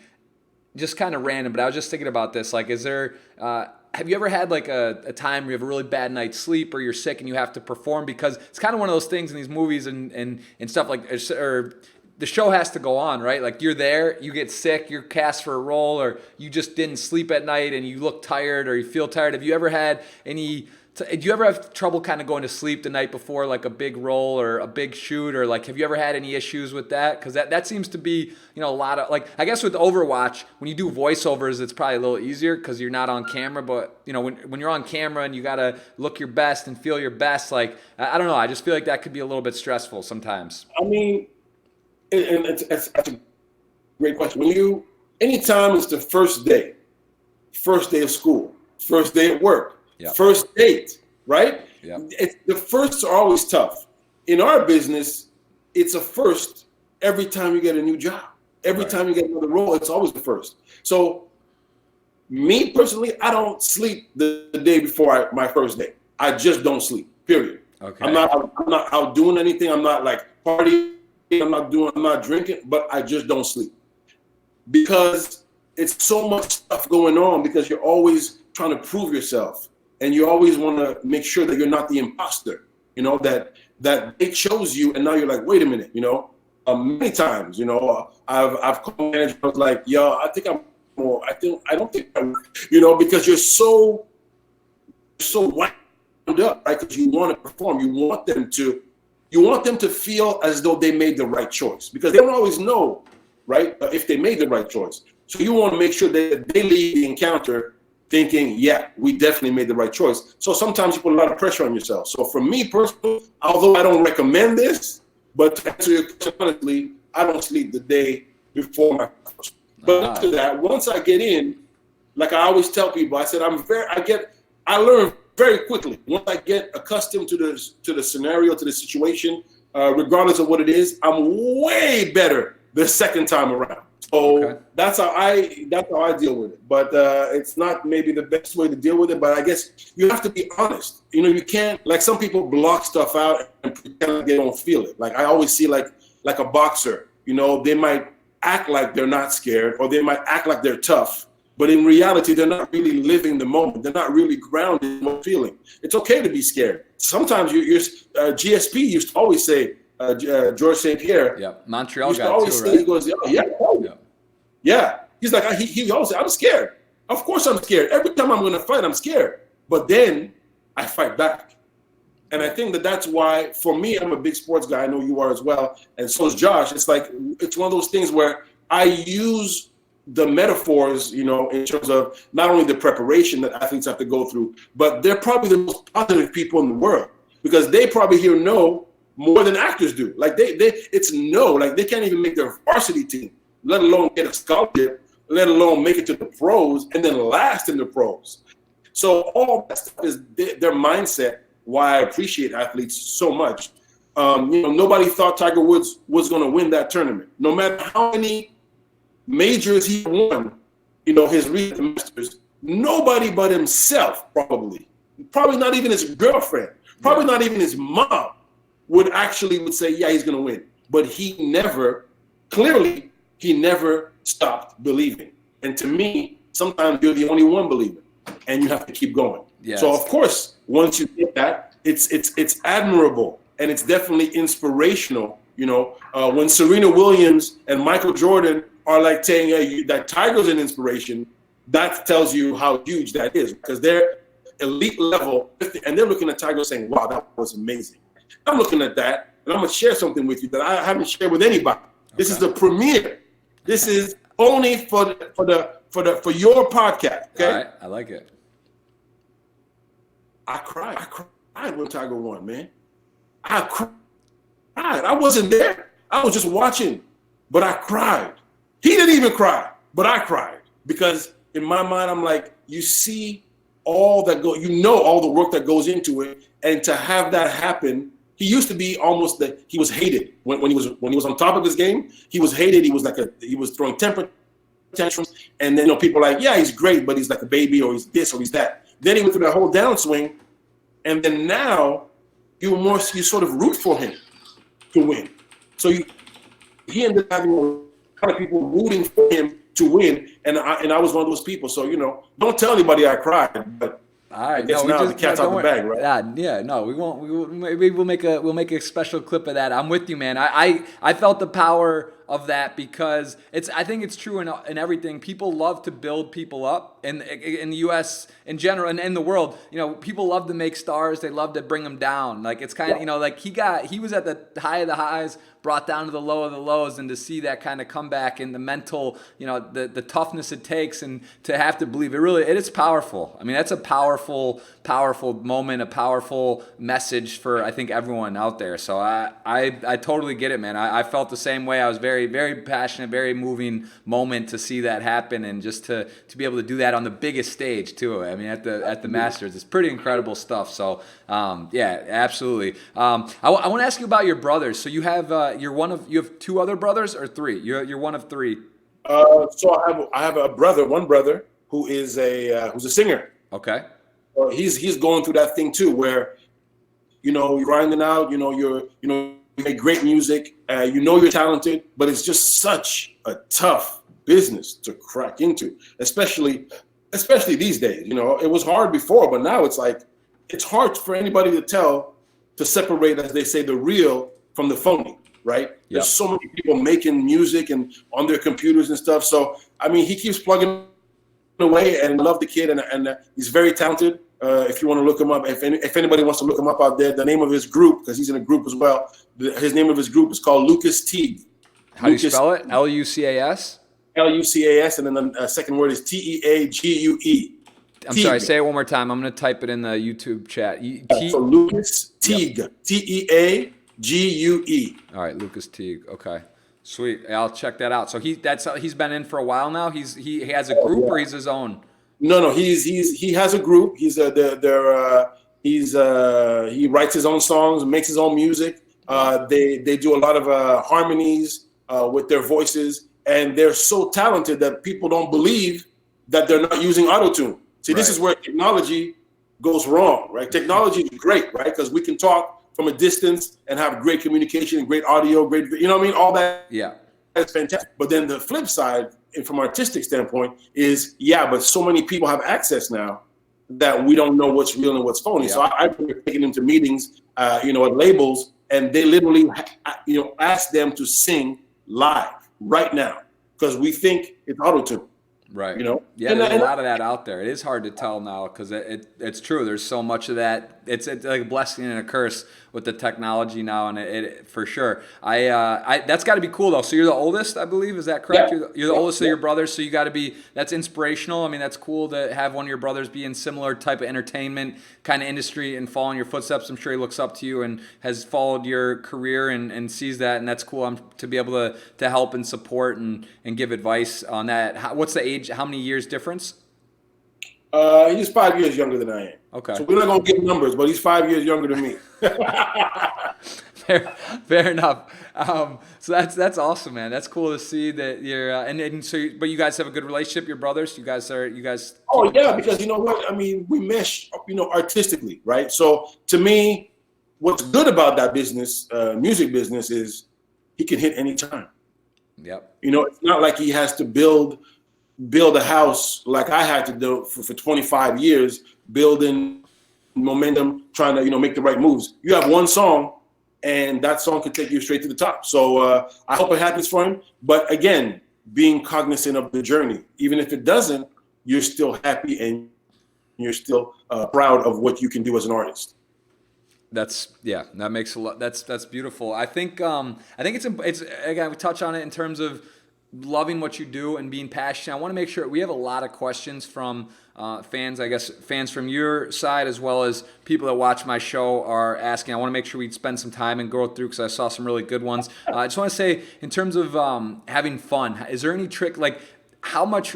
just kind of random, but I was just thinking about this. Like, is there, have you ever had like a time where you have a really bad night's sleep or you're sick and you have to perform? Because it's kind of one of those things in these movies and stuff like, or the show has to go on, right? Like you're there, you get sick, you're cast for a role, or you just didn't sleep at night and you look tired or you feel tired. Have you ever had do you ever have trouble kind of going to sleep the night before, like a big role or a big shoot, or like have you ever had any issues with that? Because that seems to be a lot of, like, I guess with Overwatch, when you do voiceovers, it's probably a little easier because you're not on camera. But when you're on camera and you gotta look your best and feel your best, like I don't know, I just feel like that could be a little bit stressful sometimes. I mean, and that's a great question. Anytime it's the first day of school, first day at work. Yep. First date, right? Yep. The firsts are always tough. In our business, it's a first every time you get a new job. Every time you get another role, it's always the first. So me personally, I don't sleep the day before my first day. I just don't sleep, period. Okay. I'm not out doing anything. I'm not like partying. I'm not drinking, but I just don't sleep. Because it's so much stuff going on, because you're always trying to prove yourself. And you always want to make sure that you're not the imposter, that they chose you, and now you're like, wait a minute, many times, I've called managers like, yo, I don't think I'm, because you're so wound up, right? Because you want to perform, you want them to feel as though they made the right choice, because they don't always know, right, if they made the right choice. So you want to make sure that they leave the encounter thinking, yeah, we definitely made the right choice. So sometimes you put a lot of pressure on yourself. So for me personally, although I don't recommend this, but to answer your question honestly, I don't sleep the day before my first. But after that, once I get in, like I always tell people, I said I learn very quickly. Once I get accustomed to the scenario, to the situation, regardless of what it is, I'm way better the second time around. So that's how I deal with it. But it's not maybe the best way to deal with it. But I guess you have to be honest. You can't, like, some people block stuff out and pretend like they don't feel it. Like I always see like a boxer. They might act like they're not scared, or they might act like they're tough, but in reality, they're not really living the moment. They're not really grounded in what feeling. It's okay to be scared. Sometimes GSP used to always say. George St. Pierre. Yeah, Montreal guy always too, right? He goes, yeah. He's like, he always say, I'm scared. Of course I'm scared. Every time I'm going to fight, I'm scared. But then I fight back. And I think that's why, for me, I'm a big sports guy. I know you are as well. And so is Josh. It's like, it's one of those things where I use the metaphors, you know, in terms of not only the preparation that athletes have to go through, but they're probably the most positive people in the world because they probably hear no more than actors do. Like it's no, like they can't even make their varsity team, let alone get a scholarship, let alone make it to the pros and then last in the pros. So all that stuff is their mindset. Why I appreciate athletes so much. You know, nobody thought Tiger Woods was going to win that tournament, no matter how many majors he won, you know, his recent Masters, nobody but himself, probably not even his girlfriend, probably not even his mom would say, yeah, he's going to win. But he never stopped believing. And to me, sometimes you're the only one believing and you have to keep going. Yes. So of course, once you get that, it's admirable and it's definitely inspirational. You know, when Serena Williams and Michael Jordan are like saying that Tiger's an inspiration, that tells you how huge that is because they're elite level and they're looking at Tiger saying, wow, that was amazing. I'm looking at that and I'm going to share something with you that I haven't shared with anybody. Okay. This is the premiere. This is only for your podcast. Okay. All right. I like it. I cried when Tiger won, man. I cried. I wasn't there. I was just watching, but I cried. He didn't even cry, but I cried because in my mind, I'm like, you see all that all the work that goes into it, and to have that happen. He used to be almost he was hated when he was on top of his game. He was hated. He was throwing temper tantrums, and then people are like, yeah, he's great, but he's like a baby, or he's this, or he's that. Then he went through that whole downswing, and then now you sort of root for him to win. So he ended up having a lot of people rooting for him to win, and I was one of those people. So don't tell anybody I cried, but. All right, the cat's out the bag, right? Yeah, no, we won't. Maybe we'll make a special clip of that. I'm with you, man. I felt the power of that because I think it's true in everything. People love to build people up, in the U.S. in general and in the world. People love to make stars. They love to bring them down. Like it's kind of like he was at the high of the highs, brought down to the low of the lows, and to see that kind of comeback and the mental, the toughness it takes, and to have to believe it is powerful. I mean, that's a powerful moment, a powerful message for I think everyone out there. So I totally get it, man. I felt the same way. I was very, very passionate, very moving moment to see that happen, and just to be able to do that on the biggest stage too. I mean, at the Masters, it's pretty incredible stuff. So yeah, absolutely. I want to ask you about your brothers. So you have you have two other brothers or three? You're one of three. So I have one brother who is who's a singer. Okay. He's going through that thing too, where you're grinding out. You make great music. You're talented, but it's just such a tough business to crack into, especially these days. It was hard before, but now it's like it's hard for anybody to separate, as they say, the real from the phony. Right? Yep. There's so many people making music and on their computers and stuff. So I mean, he keeps plugging away, and I love the kid, and he's very talented. If you want to look him up, if anybody wants to look him up out there, the name of his group, because he's in a group as well. His name of his group is called Lucas Teague. How do you spell it? Lucas. Lucas, and then the second word is Teague. I'm sorry. Say it one more time. I'm going to type it in the YouTube chat. So Lucas Teague. Yep. Teague. All right, Lucas Teague. Okay, sweet. I'll check that out. So he's been in for a while now. He has a group, or he's his own? No. He has a group. He writes his own songs, makes his own music. They do a lot of harmonies with their voices, and they're so talented that people don't believe that they're not using auto-tune. See, This is where technology goes wrong, right? Technology is great, right? Because we can talk from a distance and have great communication and great audio, all that. Yeah. That's fantastic. But then the flip side, and from an artistic standpoint, is but so many people have access now that we don't know what's real and what's phony. Yeah. So I've been taking them to meetings, at labels, and they literally, ask them to sing live right now because we think it's auto-tune. Right. Yeah, there's a lot of that out there. It is hard to tell now because it's true. There's so much of that it's like a blessing and a curse with the technology now, and it for sure. I that's got to be cool though. So you're the oldest, I believe. Is that correct? Yeah. You're the oldest of your brothers, so you got to be. That's inspirational. I mean, that's cool to have one of your brothers be in similar type of entertainment kind of industry and follow in your footsteps. I'm sure he looks up to you and has followed your career and sees that, and that's cool. To be able to help and support and give advice on that. What's the age? How many years difference? He's 5 years younger than I am. Okay. So we're not gonna give numbers, but he's 5 years younger than me. Fair enough. So that's awesome, man. That's cool to see that you're and so. But you guys have a good relationship. Your brothers. You guys. Oh yeah, because you know what? I mean, we mesh, artistically, right? So to me, what's good about that business, music business, is he can hit anytime. Yep. It's not like he has to build a house like I had to do for 25 years, building momentum, trying to make the right moves. You have one song, and that song can take you straight to the top. So I hope it happens for him. But again, being cognizant of the journey, even if it doesn't, you're still happy and you're still proud of what you can do as an artist. That makes a lot. That's beautiful. I think it's again, we touch on it in terms of loving what you do and being passionate. I want to make sure we have a lot of questions from fans, I guess fans from your side as well as people that watch my show are asking. I want to make sure we spend some time and go through because I saw some really good ones. I just want to say in terms of having fun, is there any trick, like how much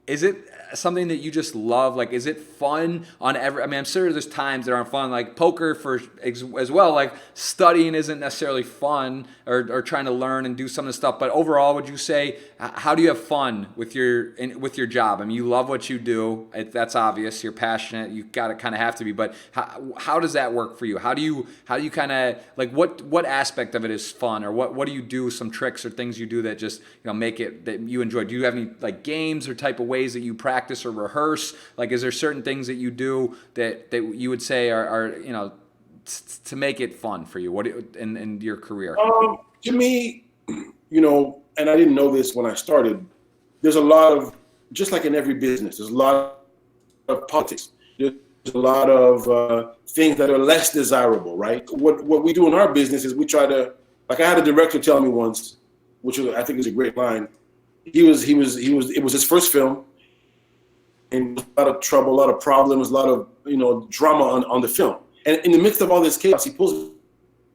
is it something that you just love? Like, is it fun on every? I mean, I'm sure there's times that aren't fun. Like poker as well. Like studying isn't necessarily fun, or trying to learn and do some of the stuff. But overall, would you say how do you have fun with your job? I mean, you love what you do. That's obvious. You're passionate. You got to kind of have to be. But how does that work for you? How do you kind of like what aspect of it is fun, or what do you do? Some tricks or things you do that just make it that you enjoy. Do you have any like games or type of ways that you practice or rehearse? Like, is there certain things that you do that you would say are to make it fun for you? What in your career? To me, and I didn't know this when I started. There's a lot of, just like in every business, there's a lot of politics. There's a lot of things that are less desirable, right? What we do in our business is we try to, like I had a director tell me once, which I think is a great line. It was his first film. And a lot of trouble, a lot of problems, a lot of drama on the film. And in the midst of all this chaos, he pulls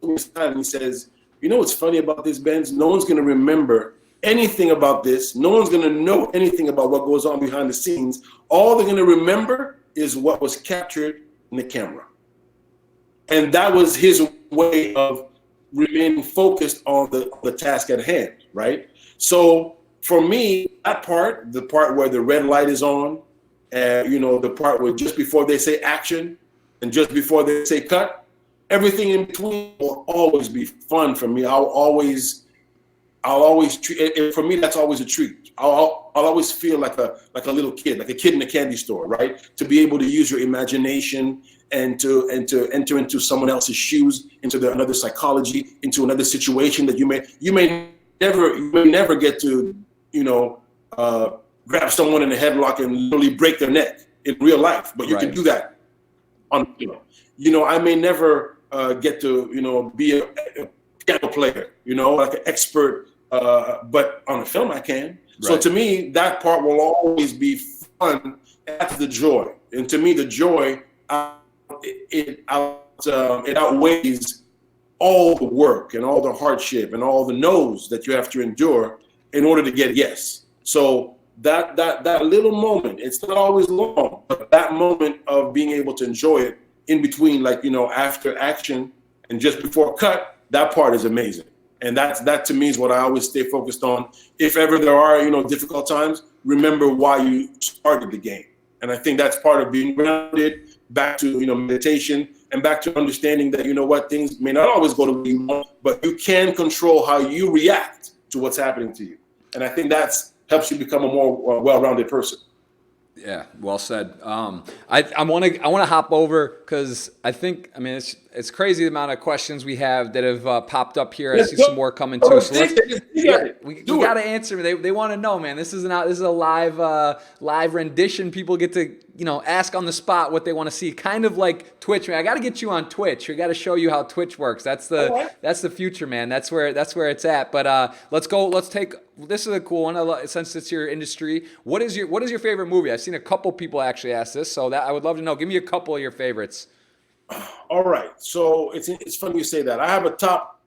me aside and he says, what's funny about this, Benz? No one's going to remember anything about this. No one's going to know anything about what goes on behind the scenes. All they're going to remember is what was captured in the camera. And that was his way of remaining focused on the task at hand, right? So for me, that part, the part where the red light is on, the part where just before they say action and just before they say cut, everything in between will always be fun for me. I'll always treat, for me, that's always a treat. I'll always feel like a little kid, like a kid in a candy store, right? To be able to use your imagination and to enter into someone else's shoes, into another psychology, into another situation that you may never get to, grab someone in a headlock and literally break their neck in real life, but you can do that on, I may never get to, be a piano player, like an expert, but on a film I can. Right. So to me, that part will always be fun. That's the joy. And to me, the joy, it outweighs all the work and all the hardship and all the no's that you have to endure in order to get yes. So that little moment, it's not always long, but that moment of being able to enjoy it in between, like, after action and just before cut, that part is amazing. And that to me is what I always stay focused on. If ever there are, difficult times, remember why you started the game. And I think that's part of being grounded, back to, meditation, and back to understanding that, things may not always go the way you want, but you can control how you react to what's happening to you. And I think helps you become a more well-rounded person. Yeah, well said. I want to hop over because I think, it's crazy the amount of questions we have that have popped up here. I Let's see go. some more coming too. So we Do got to it. answer. They want to know, man. This is a live rendition. People get to ask on the spot what they want to see, kind of like Twitch. Man, I got to get you on Twitch. We got to show you how Twitch works. That's the future, man. That's where it's at. But let's go. Let's take. This is a cool one. Since it's your industry, what is your favorite movie? I've seen a couple people actually ask this, so that I would love to know. Give me a couple of your favorites. All right. So it's funny you say that. I have a top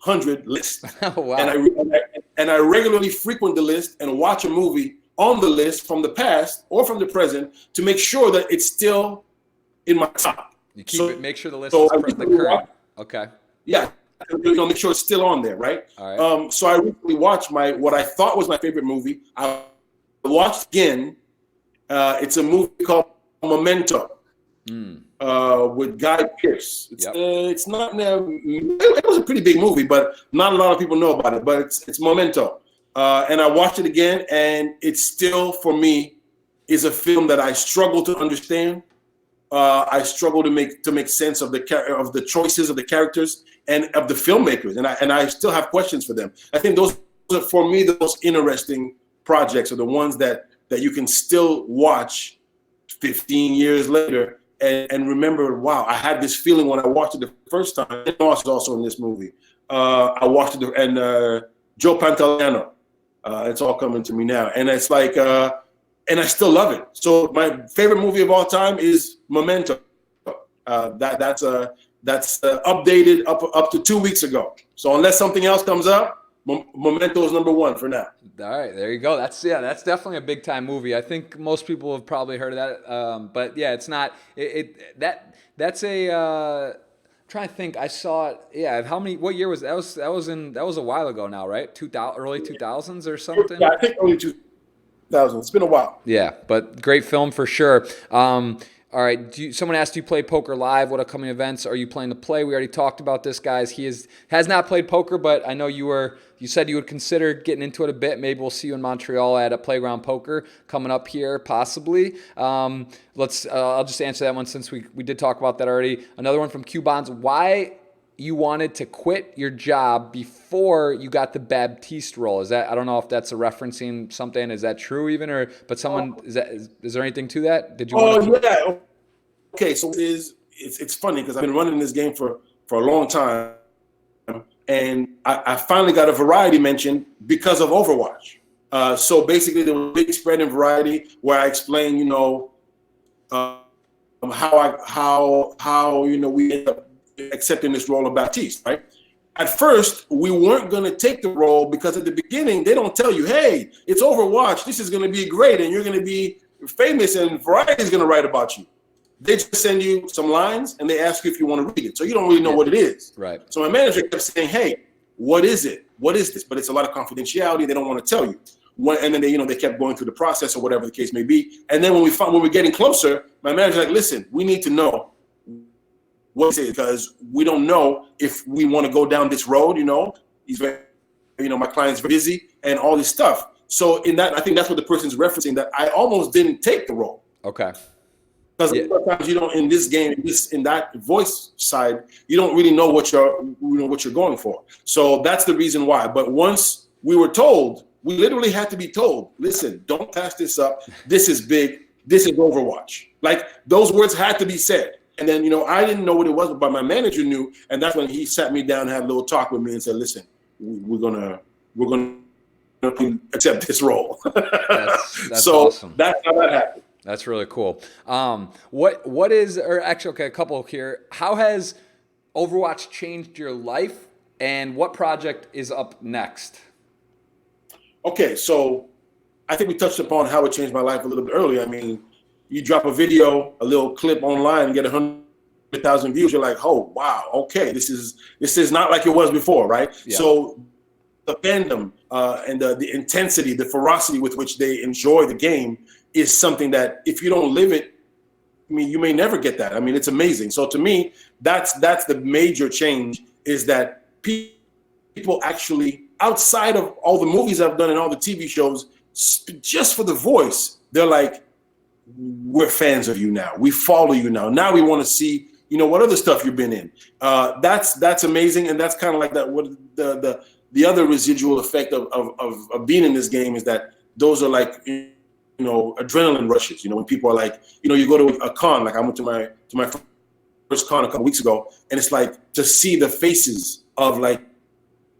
100 list. Oh, wow. And I regularly frequent the list and watch a movie on the list from the past or from the present to make sure that it's still in my top. You keep it. Make sure the list is the current. Okay. Yeah. Make sure it's still on there, right? All right. So I recently watched what I thought was my favorite movie. I watched again. It's a movie called Memento. With Guy Pearce. It's not. It was a pretty big movie, but not a lot of people know about it. But it's Memento, and I watched it again, and it still, for me, is a film that I struggle to understand. I struggle to make sense of the choices of the characters and of the filmmakers, and I still have questions for them. I think those are, for me, the most interesting projects are the ones that you can still watch 15 years later. And remember, wow, I had this feeling when I watched it the first time. It was also in this movie. I watched it, and Joe Pantoliano. It's all coming to me now, and it's like, and I still love it. So my favorite movie of all time is Memento. That's updated up to 2 weeks ago. So unless something else comes up, Memento is number one for now. All right, there you go. That's definitely a big time movie. I think most people have probably heard of that. But yeah, it's not that's a I'm trying to think. I saw it. Yeah, what year was that? That was a while ago now, right? Early 2000s or something. Yeah, I think early 2000s. It's been a while. Yeah, but great film for sure. All right. Someone asked, do you play poker live? What upcoming events are you planning to play? We already talked about this, guys. He has not played poker, but I know you said you would consider getting into it a bit. Maybe we'll see you in Montreal at a Playground Poker coming up here, possibly. I'll just answer that one since we did talk about that already. Another one from Cubans. Why you wanted to quit your job before you got the Baptiste role? Is that, I don't know if that's referencing something. Is that true even, is there anything to that? Did you? Yeah. Okay, so it's funny because I've been running this game for a long time, and I finally got a variety mention because of Overwatch. So basically, there was a big spread in variety where I explained, how we ended up accepting this role of Baptiste, right? At first, we weren't going to take the role because at the beginning, they don't tell you, hey, it's Overwatch. This is going to be great, and you're going to be famous, and Variety is going to write about you. They just send you some lines, and they ask you if you want to read it. So you don't really know what it is. Right. So my manager kept saying, hey, what is it? What is this? But it's a lot of confidentiality. They don't want to tell you. And then they kept going through the process or whatever the case may be. And then when we're getting closer, my manager's like, listen, we need to know what is it, because we don't know if we want to go down this road. He's very, my client's busy and all this stuff. So in that, I think that's what the person's referencing, that I almost didn't take the role. Okay. Because sometimes you don't, in this game, in that voice side, you don't really know what you're going for. So that's the reason why. But once we were told, we literally had to be told, listen, don't pass this up. This is big. This is Overwatch. Like, those words had to be said. And then, I didn't know what it was, but my manager knew. And that's when he sat me down and had a little talk with me and said, listen, we're gonna accept this role. That's so awesome. That's how that happened. That's really cool. What is, or actually, okay, a couple here. How has Overwatch changed your life, and what project is up next? Okay, so I think we touched upon how it changed my life a little bit earlier. I mean, you drop a video, a little clip online, and get 100,000 views. You're like, oh wow, okay, this is not like it was before, right? Yeah. So the fandom and the intensity, the ferocity with which they enjoy the game is something that if you don't live it, I mean, you may never get that. I mean, it's amazing. So to me, that's the major change, is that people actually, outside of all the movies I've done and all the TV shows, just for the voice, they're like, we're fans of you now. We follow you now. Now we want to see, what other stuff you've been in. That's amazing, and that's kind of like that. What the other residual effect of being in this game is that those are like adrenaline rushes. When people are like, you go to a con, like I went to my first con a couple weeks ago, and it's like to see the faces of like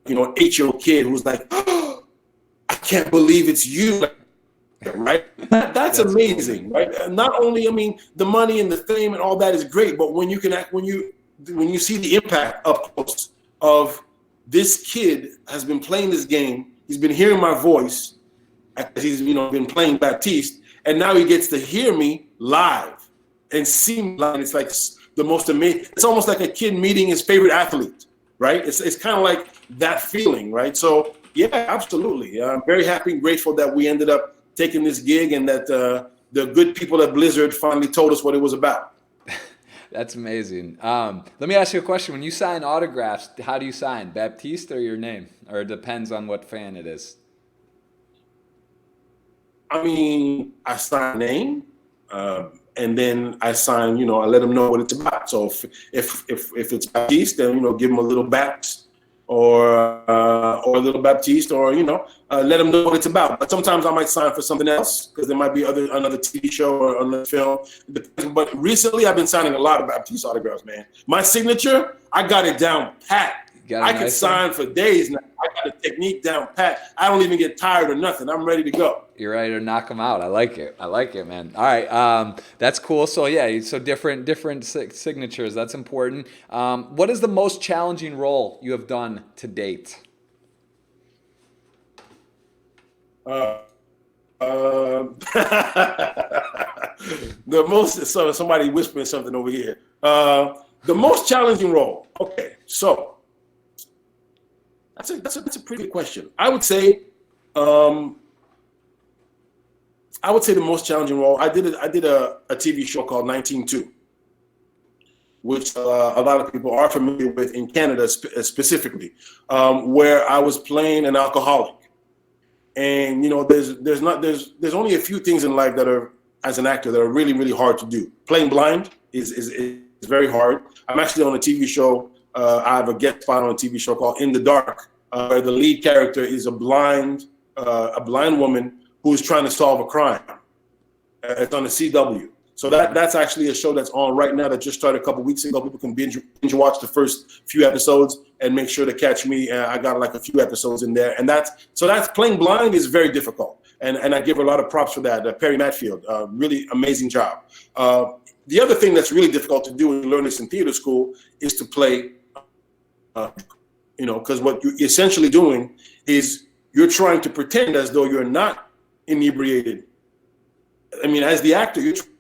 an 8-year-old kid who's like, oh, I can't believe it's you. Right? That's amazing, cool. Right? Not only, the money and the fame and all that is great, but when you see the impact up close of this kid has been playing this game, he's been hearing my voice, he's been playing Baptiste, and now he gets to hear me live and see me live. It's like the most amazing. It's almost like a kid meeting his favorite athlete, right? It's kind of like that feeling, right? So yeah, absolutely. I'm very happy and grateful that we ended up taking this gig, and that the good people at Blizzard finally told us what it was about. That's amazing. Let me ask you a question. When you sign autographs, how do you sign? Baptiste or your name? Or it depends on what fan it is? I sign name, and then I sign, I let them know what it's about. So if it's Baptiste, then, give them a little Baps, or a little Baptiste, or let them know what it's about. But sometimes I might sign for something else because there might be another TV show or another film. But recently I've been signing a lot of Baptiste autographs, man. My signature, I got it down pat. I can sign for days now. I got the technique down pat. I don't even get tired or nothing. I'm ready to go. You're ready to knock them out. I like it, man. All right, that's cool. So yeah, so different signatures. That's important. What is the most challenging role you have done to date? So somebody whispering something over here. The most challenging role. Okay, so that's a pretty good question. I would say the most challenging role. I did a TV show called 19-2, which a lot of people are familiar with in Canada specifically, where I was playing an alcoholic. And there's only a few things in life that are, as an actor, that are really, really hard to do. Playing blind is very hard. I'm actually on a TV show. I have a guest spot on a TV show called In the Dark, where the lead character is a blind woman who is trying to solve a crime. It's on the CW. So that's actually a show that's on right now that just started a couple weeks ago. People can binge watch the first few episodes and make sure to catch me. I got like a few episodes in there, and that's playing blind is very difficult, and I give her a lot of props for that. Perry Matfield, really amazing job. The other thing that's really difficult to do when you learn this in theater school is to play, because what you're essentially doing is you're trying to pretend as though you're not inebriated. As the actor, you're trying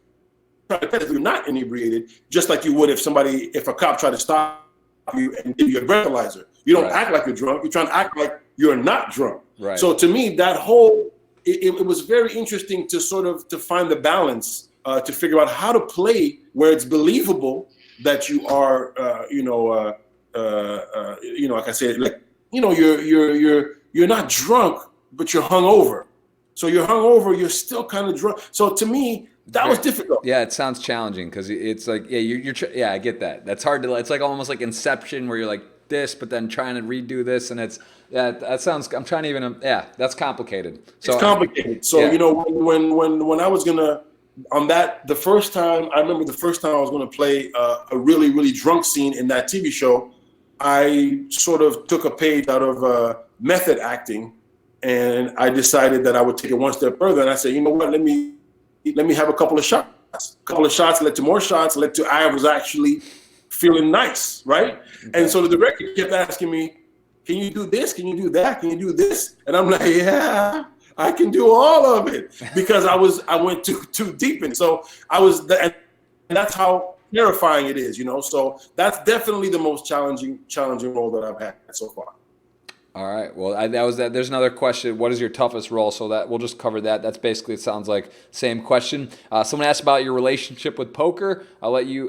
to pretend as though you're not inebriated, just like you would if a cop tried to stop you and give you a breathalyzer. You don't act like you're drunk. You're trying to act like you're not drunk. Right. So to me, that it was very interesting to find the balance, to figure out how to play where it's believable that you are, like I said, like, you're not drunk, but you're hungover. So you're hungover, you're still kind of drunk. So to me, that was difficult. Yeah, it sounds challenging because it's like, yeah, I get that. That's hard to. It's like almost like Inception, where you're like this, but then trying to redo this, and that sounds. I'm trying to even. Yeah, that's complicated. So it's complicated. So when I was gonna on that the first time I was gonna play a really, really drunk scene in that TV show, I sort of took a page out of method acting, and I decided that I would take it one step further, and I said, you know what, let me have a couple of shots. A couple of shots led to more shots, led to I was actually feeling nice, right? Okay. And so the director kept asking me, can you do this? Can you do that? Can you do this? And I'm like, yeah, I can do all of it, because I went too deep in it. So and that's how terrifying it is, So that's definitely the most challenging role that I've had so far. All right. Well, that was that. There's another question. What is your toughest role? So that we'll just cover that. That's basically, it sounds like same question. Someone asked about your relationship with poker. I'll let you.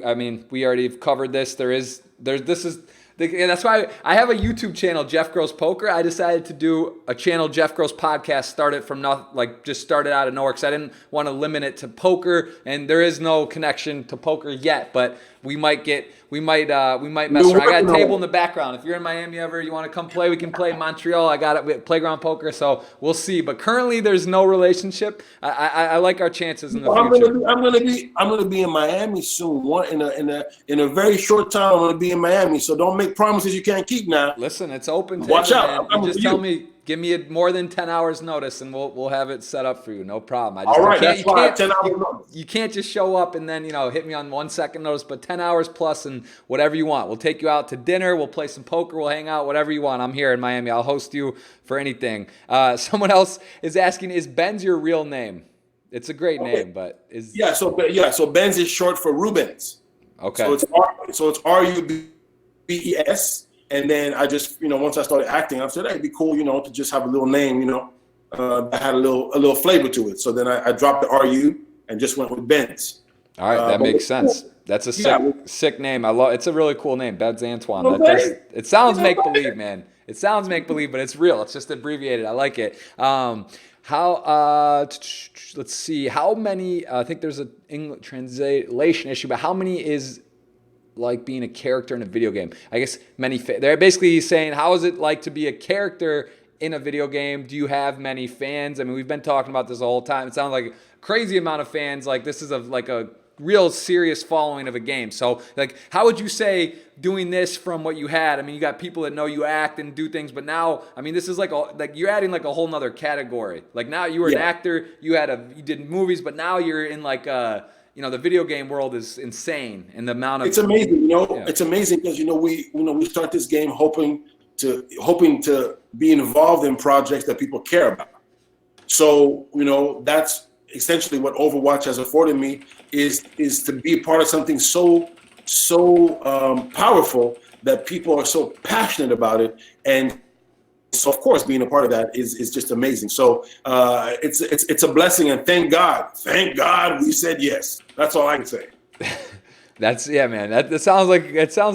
We already covered this. This is Yeah, that's why I have a YouTube channel, Jeff Gross Poker. I decided to do a channel, Jeff Gross Podcast. Started from nothing, like just started out of nowhere because I didn't want to limit it to poker, and there is no connection to poker yet. But we might mess around. I got a table in the background. If you're in Miami ever, you want to come play, we can play in Montreal. I got it, playground poker, so we'll see. But currently, there's no relationship. I like our chances in the future. I'm gonna be in Miami soon. In a very short time, I'm gonna be in Miami. So don't make promises you can't keep now. Listen, it's open. Watch out. You just tell me. Give me more than 10 hours notice, and we'll have it set up for you. No problem. All right, that's why 10 hours notice. You can't just show up and then hit me on 1 second notice, but 10 hours plus and whatever you want. We'll take you out to dinner. We'll play some poker. We'll hang out. Whatever you want. I'm here in Miami. I'll host you for anything. Someone else is asking, is Benz your real name? It's a great name, but is So Benz is short for Rubens. Okay. So it's RUBES. And then I just, once I started acting, I said, hey, it'd be cool, to just have a little name, that had a little flavor to it. So then I dropped the RU and just went with Benz. All right, that makes sense. That's a sick name. It's a really cool name, Benz Antoine. It sounds make believe, man. It sounds make believe, but it's real. It's just abbreviated. I like it. Let's see. How many? I think there's a English translation issue, but how many is like being a character in a video game? I guess they're basically saying, how is it like to be a character in a video game? Do you have many fans? I mean, we've been talking about this the whole time. It sounds like a crazy amount of fans. Like this is like a real serious following of a game. So like, how would you say doing this from what you had? I mean, you got people that know you act and do things, but now, I mean, this is like you're adding like a whole nother category. Like now you were an actor, you did movies, but now you're in like the video game world is insane, and the amount of it's amazing. It's amazing because we start this game hoping to be involved in projects that people care about. So that's essentially what Overwatch has afforded me is to be a part of something so powerful that people are so passionate about it, and so of course being a part of that is just amazing. So it's a blessing, and thank God we said yes. That's all I can say. Man. That sounds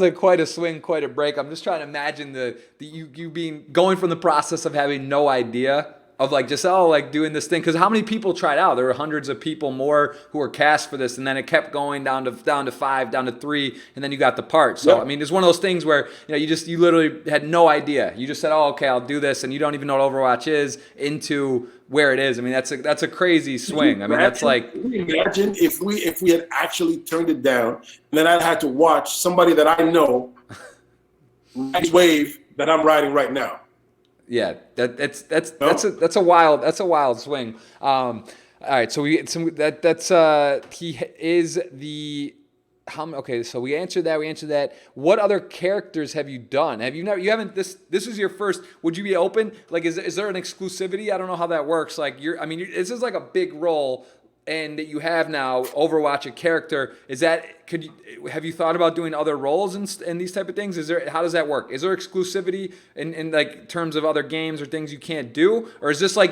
like quite a swing, quite a break. I'm just trying to imagine you going from the process of having no idea of like just doing this thing, because how many people tried out? There were hundreds of people more who were cast for this, and then it kept going down to 5, down to 3, and then you got the part. So I mean, it's one of those things where you literally had no idea. You just said, "Oh, okay, I'll do this," and you don't even know what Overwatch is into where it is. I mean, that's a crazy swing. I mean, that's like, imagine if we had actually turned it down, and then I had to watch somebody that I know ride the wave that I'm riding right now. Yeah, that's a wild swing. All right, so he is the okay. So we answered that. What other characters have you done? This is your first. Would you be open? Like, is there an exclusivity? I don't know how that works. Like, this is like a big role, and that you have now Overwatch a character. Have you thought about doing other roles and these type of things? How does that work? Is there exclusivity in like terms of other games or things you can't do? Or is this a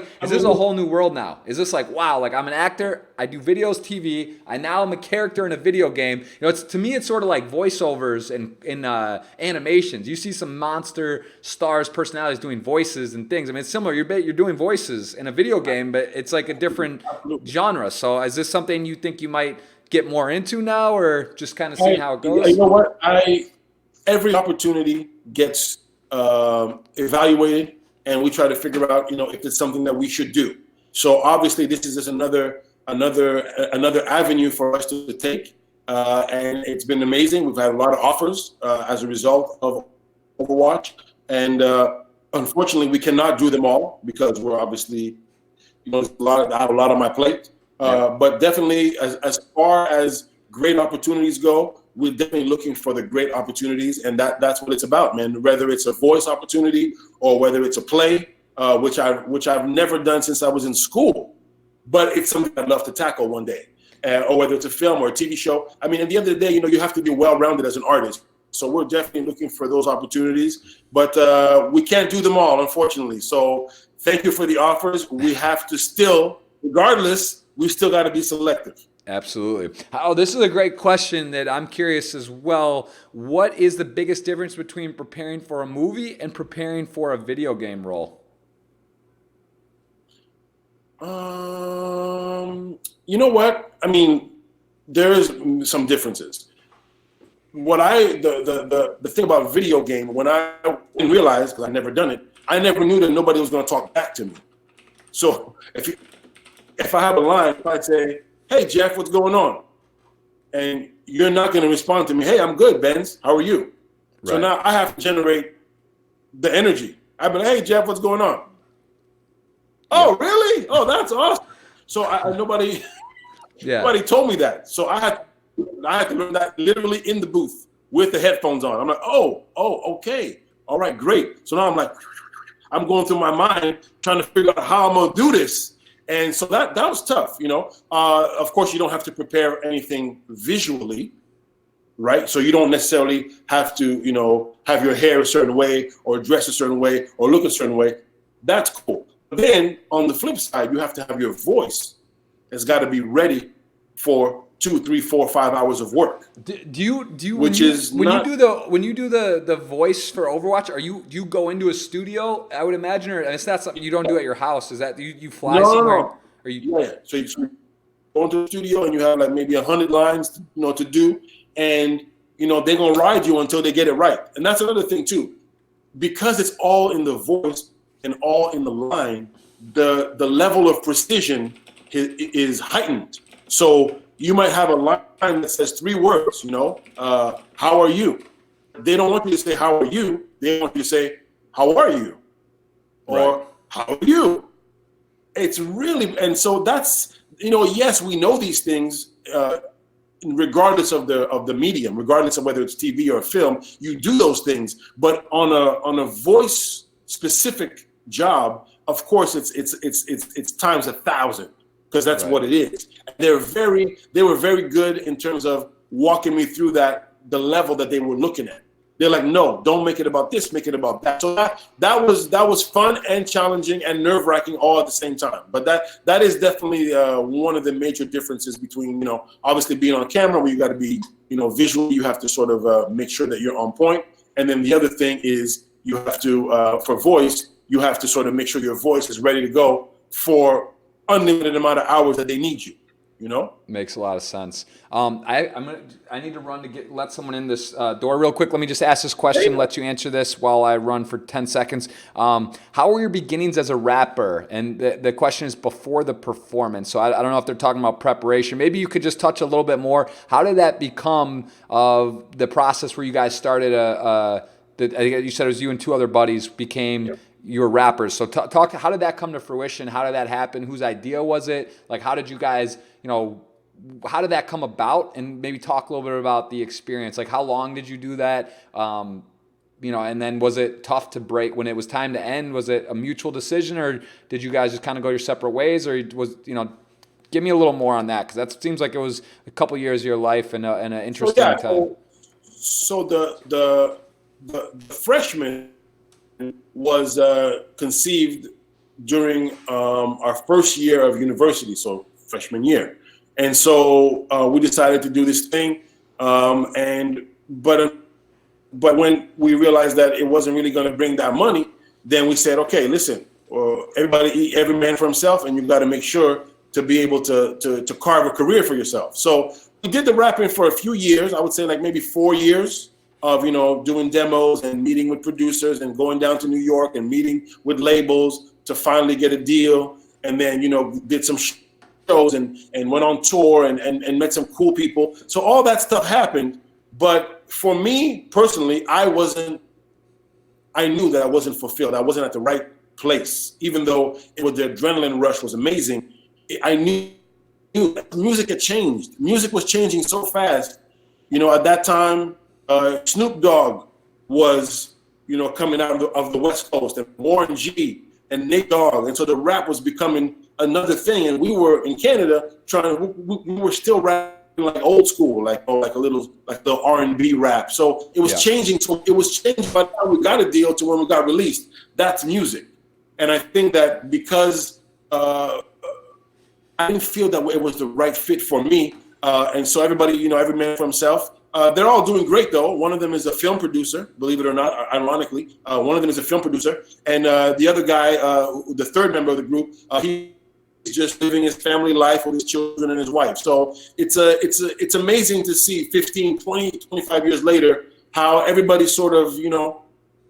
whole new world now? Is this like, wow, like I'm an actor, I do videos, TV, I'm a character in a video game. To me, it's sort of like voiceovers and in animations. You see some monster stars, personalities doing voices and things. I mean, it's similar. You're doing voices in a video game, but it's like a different genre. So is this something you think you might get more into now, or just kind of seeing how it goes? You know what? Every opportunity gets evaluated, and we try to figure out, if it's something that we should do. So obviously, this is just another avenue for us to take, and it's been amazing. We've had a lot of offers as a result of Overwatch, and unfortunately, we cannot do them all because we're obviously, I have a lot on my plate. But definitely, as far as great opportunities go, we're definitely looking for the great opportunities, and that's what it's about, man. Whether it's a voice opportunity or whether it's a play, which I've never done since I was in school, but it's something I'd love to tackle one day. Or whether it's a film or a TV show. I mean, at the end of the day, you have to be well-rounded as an artist. So we're definitely looking for those opportunities, but we can't do them all, unfortunately. So thank you for the offers. We have to still, regardless, we still got to be selective. Absolutely. Oh, this is a great question that I'm curious as well. What is the biggest difference between preparing for a movie and preparing for a video game role? You know what? I mean, there's some differences. The thing about video game, when I didn't realize, because I never done it, I never knew that nobody was going to talk back to me. So if I have a line, I'd say, "Hey Jeff, what's going on?" And you're not going to respond to me, "Hey, I'm good, Benz. How are you?" Right. So now I have to generate the energy. I've been, "Hey Jeff, what's going on?" "Oh, really? Oh, that's awesome." So nobody told me that. So I had to learn that literally in the booth with the headphones on. I'm like, oh, okay. All right, great. So now I'm going through my mind trying to figure out how I'm going to do this. And so that was tough, Of course, you don't have to prepare anything visually, right? So you don't necessarily have to, have your hair a certain way or dress a certain way or look a certain way. That's cool. But then on the flip side, you have to have your voice. It's got to be ready for 2, 3, 4, 5 hours of work. Do you when you do the voice for Overwatch? Do you go into a studio? I would imagine, or it's not something you don't do at your house. Is that you fly somewhere? No. Yeah. So you go into the studio and you have like maybe 100 lines, to do, and they're gonna ride you until they get it right. And that's another thing too, because it's all in the voice and all in the line. The level of precision is heightened. So you might have a line that says 3 words, how are you? They don't want you to say, how are you? They want you to say, how are you? Or how are you? It's really, and so that's, yes, we know these things, regardless of the medium, regardless of whether it's TV or film, you do those things. But on a voice specific job, of course, it's times 1,000. Because that's what it is. They were very good in terms of walking me through the level that they were looking at. They're like, no, don't make it about this, make it about that. So that was fun and challenging and nerve-wracking all at the same time. But that is definitely one of the major differences between, obviously being on camera where you got to be, visually, you have to sort of make sure that you're on point. And then the other thing is you have to, for voice, you have to sort of make sure your voice is ready to go for unlimited amount of hours that they need you. Makes a lot of sense. I need to run to let someone in this door real quick. Let me just ask this question, let you answer this while I run for 10 seconds. How were your beginnings as a rapper? And the question is before the performance. So I don't know if they're talking about preparation. Maybe you could just touch a little bit more. How did that become the process where you guys started I think you said it was you and 2 other buddies became you were rappers. So talk, how did that come to fruition? How did that happen? Whose idea was it? Like, how did you guys, how did that come about? And maybe talk a little bit about the experience. Like, how long did you do that? And then was it tough to break when it was time to end? Was it a mutual decision, or did you guys just kind of go your separate ways? Or was, give me a little more on that, because that seems like it was a couple years of your life and an interesting time. So the freshman was conceived during our first year of university, so freshman year. And so we decided to do this thing. But when we realized that it wasn't really going to bring that money, then we said, okay, listen, every man for himself, and you've got to make sure to be able to carve a career for yourself. So we did the rapping for a few years. I would say like maybe 4 years of, doing demos and meeting with producers and going down to New York and meeting with labels to finally get a deal. And then, did some shows and went on tour and met some cool people. So all that stuff happened. But for me personally, I knew that I wasn't fulfilled. I wasn't at the right place. Even though the adrenaline rush was amazing, I knew music had changed. Music was changing so fast. At that time, Snoop Dogg was, coming out of the West Coast, and Warren G and Nate Dogg. And so the rap was becoming another thing. And we were in Canada we were still rapping like old school, like a little, like the R&B rap. So it was changing. So it was changing by the time we got a deal to when we got released. That's music. And I think that because I didn't feel that it was the right fit for me. And so everybody, you know, every man for himself. They're all doing great, though. One of them is a film producer, believe it or not, ironically. One of them is a film producer. And the other guy, the third member of the group, he's just living his family life with his children and his wife. So it's amazing to see 15, 20, 25 years later how everybody sort of, you know,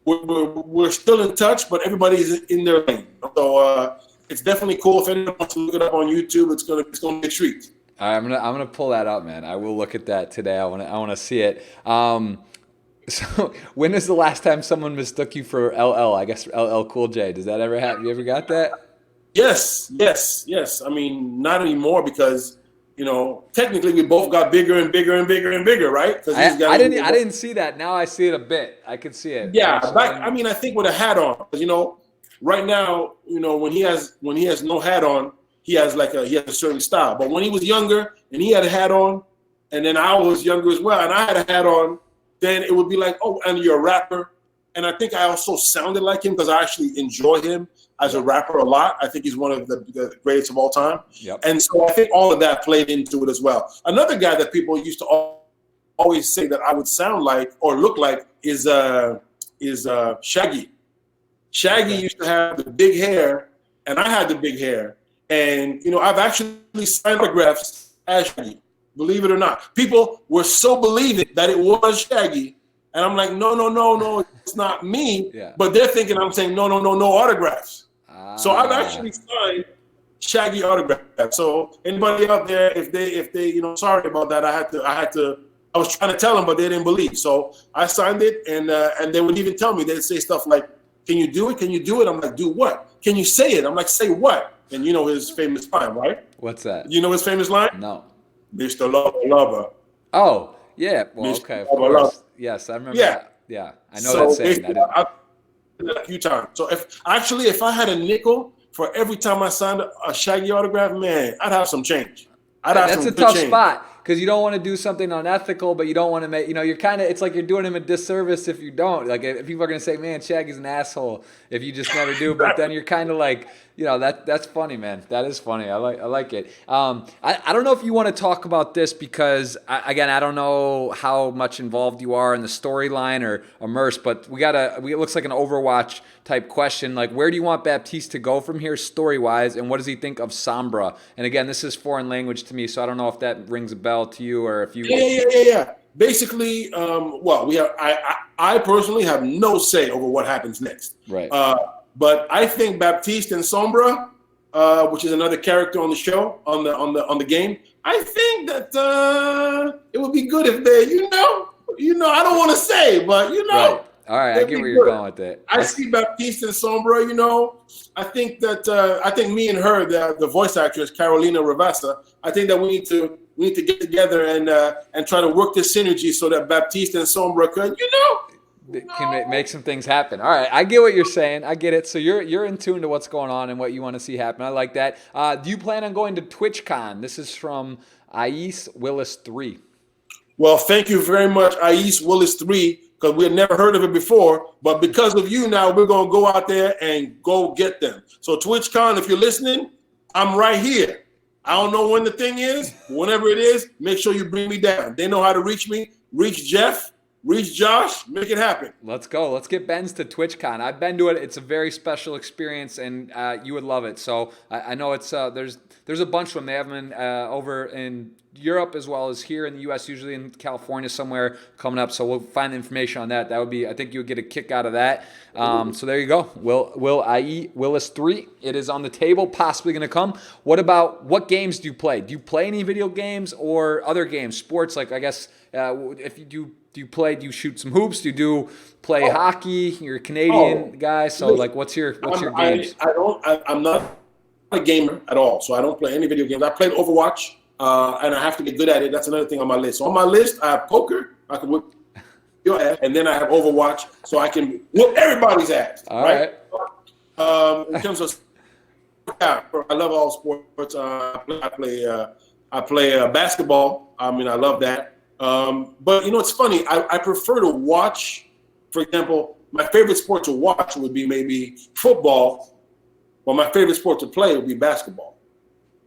we're still in touch, but everybody's in their lane. So it's definitely cool. If anyone wants to look it up on YouTube, it's gonna be a treat. I'm gonna pull that up, man. I will look at that today. I wanna see it. So when is the last time someone mistook you for LL? I guess LL Cool J. Does that ever happen? You ever got that? Yes. I mean, not anymore because, you know, technically we both got bigger and bigger and bigger and bigger, right? I didn't see that. Now I see it a bit. I can see it. Yeah, I think with a hat on, you know, right now, you know, when he has no hat on, he has a certain style. But when he was younger and he had a hat on, and then I was younger as well, and I had a hat on, then it would be like, oh, and you're a rapper. And I think I also sounded like him because I actually enjoy him as a rapper a lot. I think he's one of the greatest of all time. Yep. And so I think all of that played into it as well. Another guy that people used to always say that I would sound like or look like is Shaggy. Shaggy used to have the big hair, and I had the big hair. And, you know, I've actually signed autographs as Shaggy, believe it or not. People were so believing that it was Shaggy. And I'm like, no, it's not me. Yeah. But they're thinking I'm saying, no autographs. So I've actually signed Shaggy autographs. So anybody out there, if they, you know, sorry about that. I was trying to tell them, but they didn't believe. So I signed it, and they would even tell me, they'd say stuff like, can you do it? Can you do it? I'm like, do what? Can you say it? I'm like, say what? And you know his famous line, right? What's that? You know his famous line? No. Mr. Lover. Oh, yeah. Well, Mr. okay. Of Lover. course. Yes, I remember that. Yeah, I know that saying. I've done it a few times. So if I had a nickel for every time I signed a Shaggy autograph, man, I'd have some change. That's a tough spot because you don't want to do something unethical, but you don't want to make, you know, it's like you're doing him a disservice if you don't. Like, if people are going to say, man, Shaggy's an asshole if you just never do, but then you're kind of like, you know, that's funny, man. That is funny. I like it. I don't know if you want to talk about this because, I don't know how much involved you are in the storyline or immersed, but it looks like an Overwatch type question. Like, where do you want Baptiste to go from here story-wise, and what does he think of Sombra? And again, this is foreign language to me, so I don't know if that rings a bell to you or if you... Yeah. Basically, I personally have no say over what happens next. Right. But I think Baptiste and Sombra, which is another character on the show, on the game, I think that it would be good if they, you know, I don't want to say, but you know. Right. All right, I get where you're going with that. I see Baptiste and Sombra, you know. I think me and her, the voice actress Carolina Ravassa, I think that we need to get together and try to work this synergy so that Baptiste and Sombra could, you know, can make some things happen. All right, I get what you're saying. I get it. So you're in tune to what's going on and what you want to see happen. I like that. Do you plan on going to TwitchCon? This is from Ais Willis 3. Well, thank you very much, Ais Willis 3, because we had never heard of it before. But because of you now, we're going to go out there and go get them. So TwitchCon, if you're listening, I'm right here. I don't know when the thing is. Whenever it is, make sure you bring me down. They know how to reach me. Reach Jeff. Reach Josh, make it happen. Let's go. Let's get Benz to TwitchCon. I've been to it. It's a very special experience, and you would love it. So I know it's there's a bunch of them. They have them over in Europe as well as here in the U.S., usually in California somewhere coming up. So we'll find the information on that. That would be, I think you would get a kick out of that. So there you go. Willis 3. It is on the table, possibly going to come. What games do you play? Do you play any video games or other games, sports? Like, I guess if you do. Do you shoot some hoops? Do you play hockey? You're a Canadian guy, so like, what's your games? I'm not a gamer at all, so I don't play any video games. I played Overwatch, and I have to get good at it. That's another thing on my list. So on my list, I have poker. I can whip your ass, and then I have Overwatch, so I can whoop everybody's ass. All right. In terms of, I love all sports. I play basketball. I mean, I love that. But you know, it's funny. I prefer to watch. For example, my favorite sport to watch would be maybe football, but my favorite sport to play would be basketball.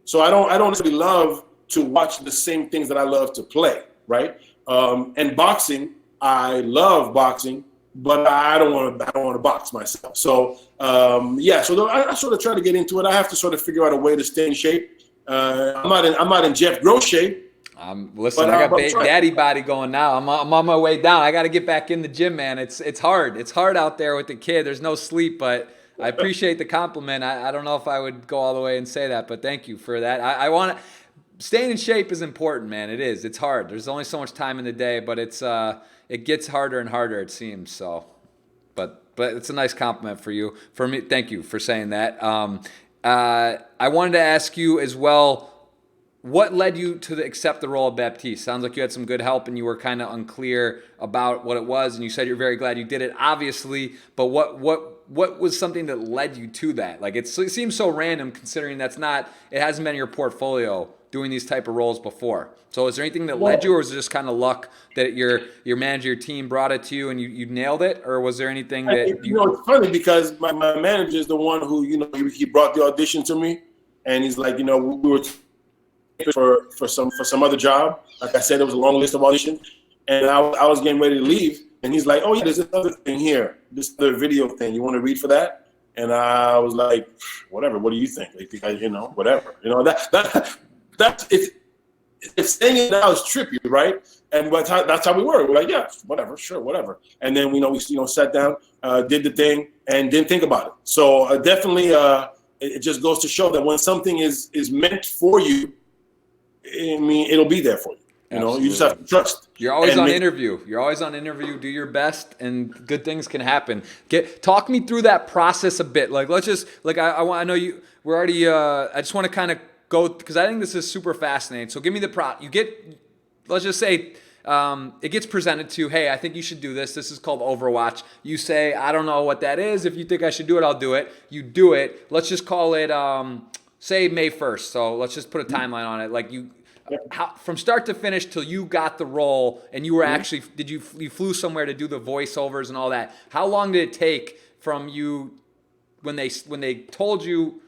So I don't necessarily love to watch the same things that I love to play, right? And boxing, I love boxing, but I don't want to box myself. So so I sort of try to get into it. I have to sort of figure out a way to stay in shape. I'm not in Jeff Gross shape. Listen, I got daddy body going now. I'm on my way down. I got to get back in the gym, man. It's hard. It's hard out there with the kid. There's no sleep, but I appreciate the compliment. I don't know if I would go all the way and say that, but thank you for that. I want to. Staying in shape is important, man. It is. It's hard. There's only so much time in the day, but it gets harder and harder, it seems. So, but it's a nice compliment for you. For me, thank you for saying that. I wanted to ask you as well, what led you to accept the role of Baptiste? Sounds like you had some good help and you were kind of unclear about what it was, and you said you're very glad you did it, obviously, but what was something that led you to that? Like, it seems so random considering it hasn't been in your portfolio doing these type of roles before. So is there anything that led you, or was it just kind of luck that your manager, your team brought it to you and you nailed it? Or was there anything that it's funny because my manager is the one who, he brought the audition to me, and he's like, we were for some other job. Like I said, there was a long list of auditions, and I was getting ready to leave, and he's like, oh yeah, there's another thing here, this other video thing. You want to read for that? And I was like, whatever. What do you think? Like, whatever. That's it's saying it now is trippy, right? And that's how we were. We're like, yeah, whatever, sure, whatever. And then we sat down, did the thing, and didn't think about it. So definitely, it just goes to show that when something is meant for you, I mean, it'll be there for you. You just have to trust. You're always on interview. Do your best, and good things can happen. Talk me through that process a bit. Like, let's just I know you. We're already. I just want to kind of go, because I think this is super fascinating. So give me the prop. Let's just say it gets presented to, hey, I think you should do this. This is called Overwatch. You say, I don't know what that is. If you think I should do it, I'll do it. You do it. Let's just call it, say May 1st. So let's just put a timeline on it. Like from start to finish till you got the role, and you were actually, you flew somewhere to do the voiceovers and all that. How long did it take from you when they told you,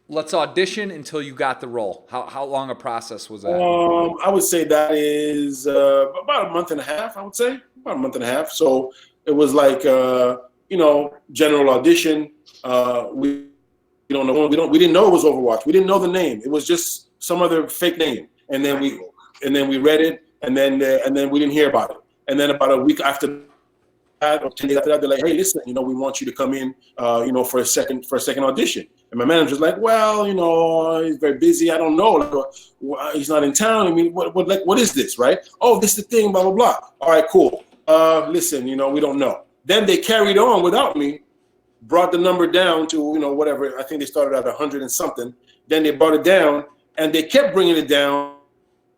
let's audition, until you got the role? How long a process was that? I would say that is about a month and a half. I would say about a month and a half. So it was like general audition. We didn't know it was Overwatch. We didn't know the name. It was just some other fake name. And then we read it, and then we didn't hear about it. And then about a week after that, or 10 days after that, they're like, hey, listen, we want you to come in, for a second audition. And my manager's like, well, he's very busy. I don't know. Like, he's not in town. I mean, what is this, right? Oh, this is the thing, blah, blah, blah. All right, cool. Listen, we don't know. Then they carried on without me, brought the number down to, whatever. I think they started at 100 and something. Then they brought it down, and they kept bringing it down,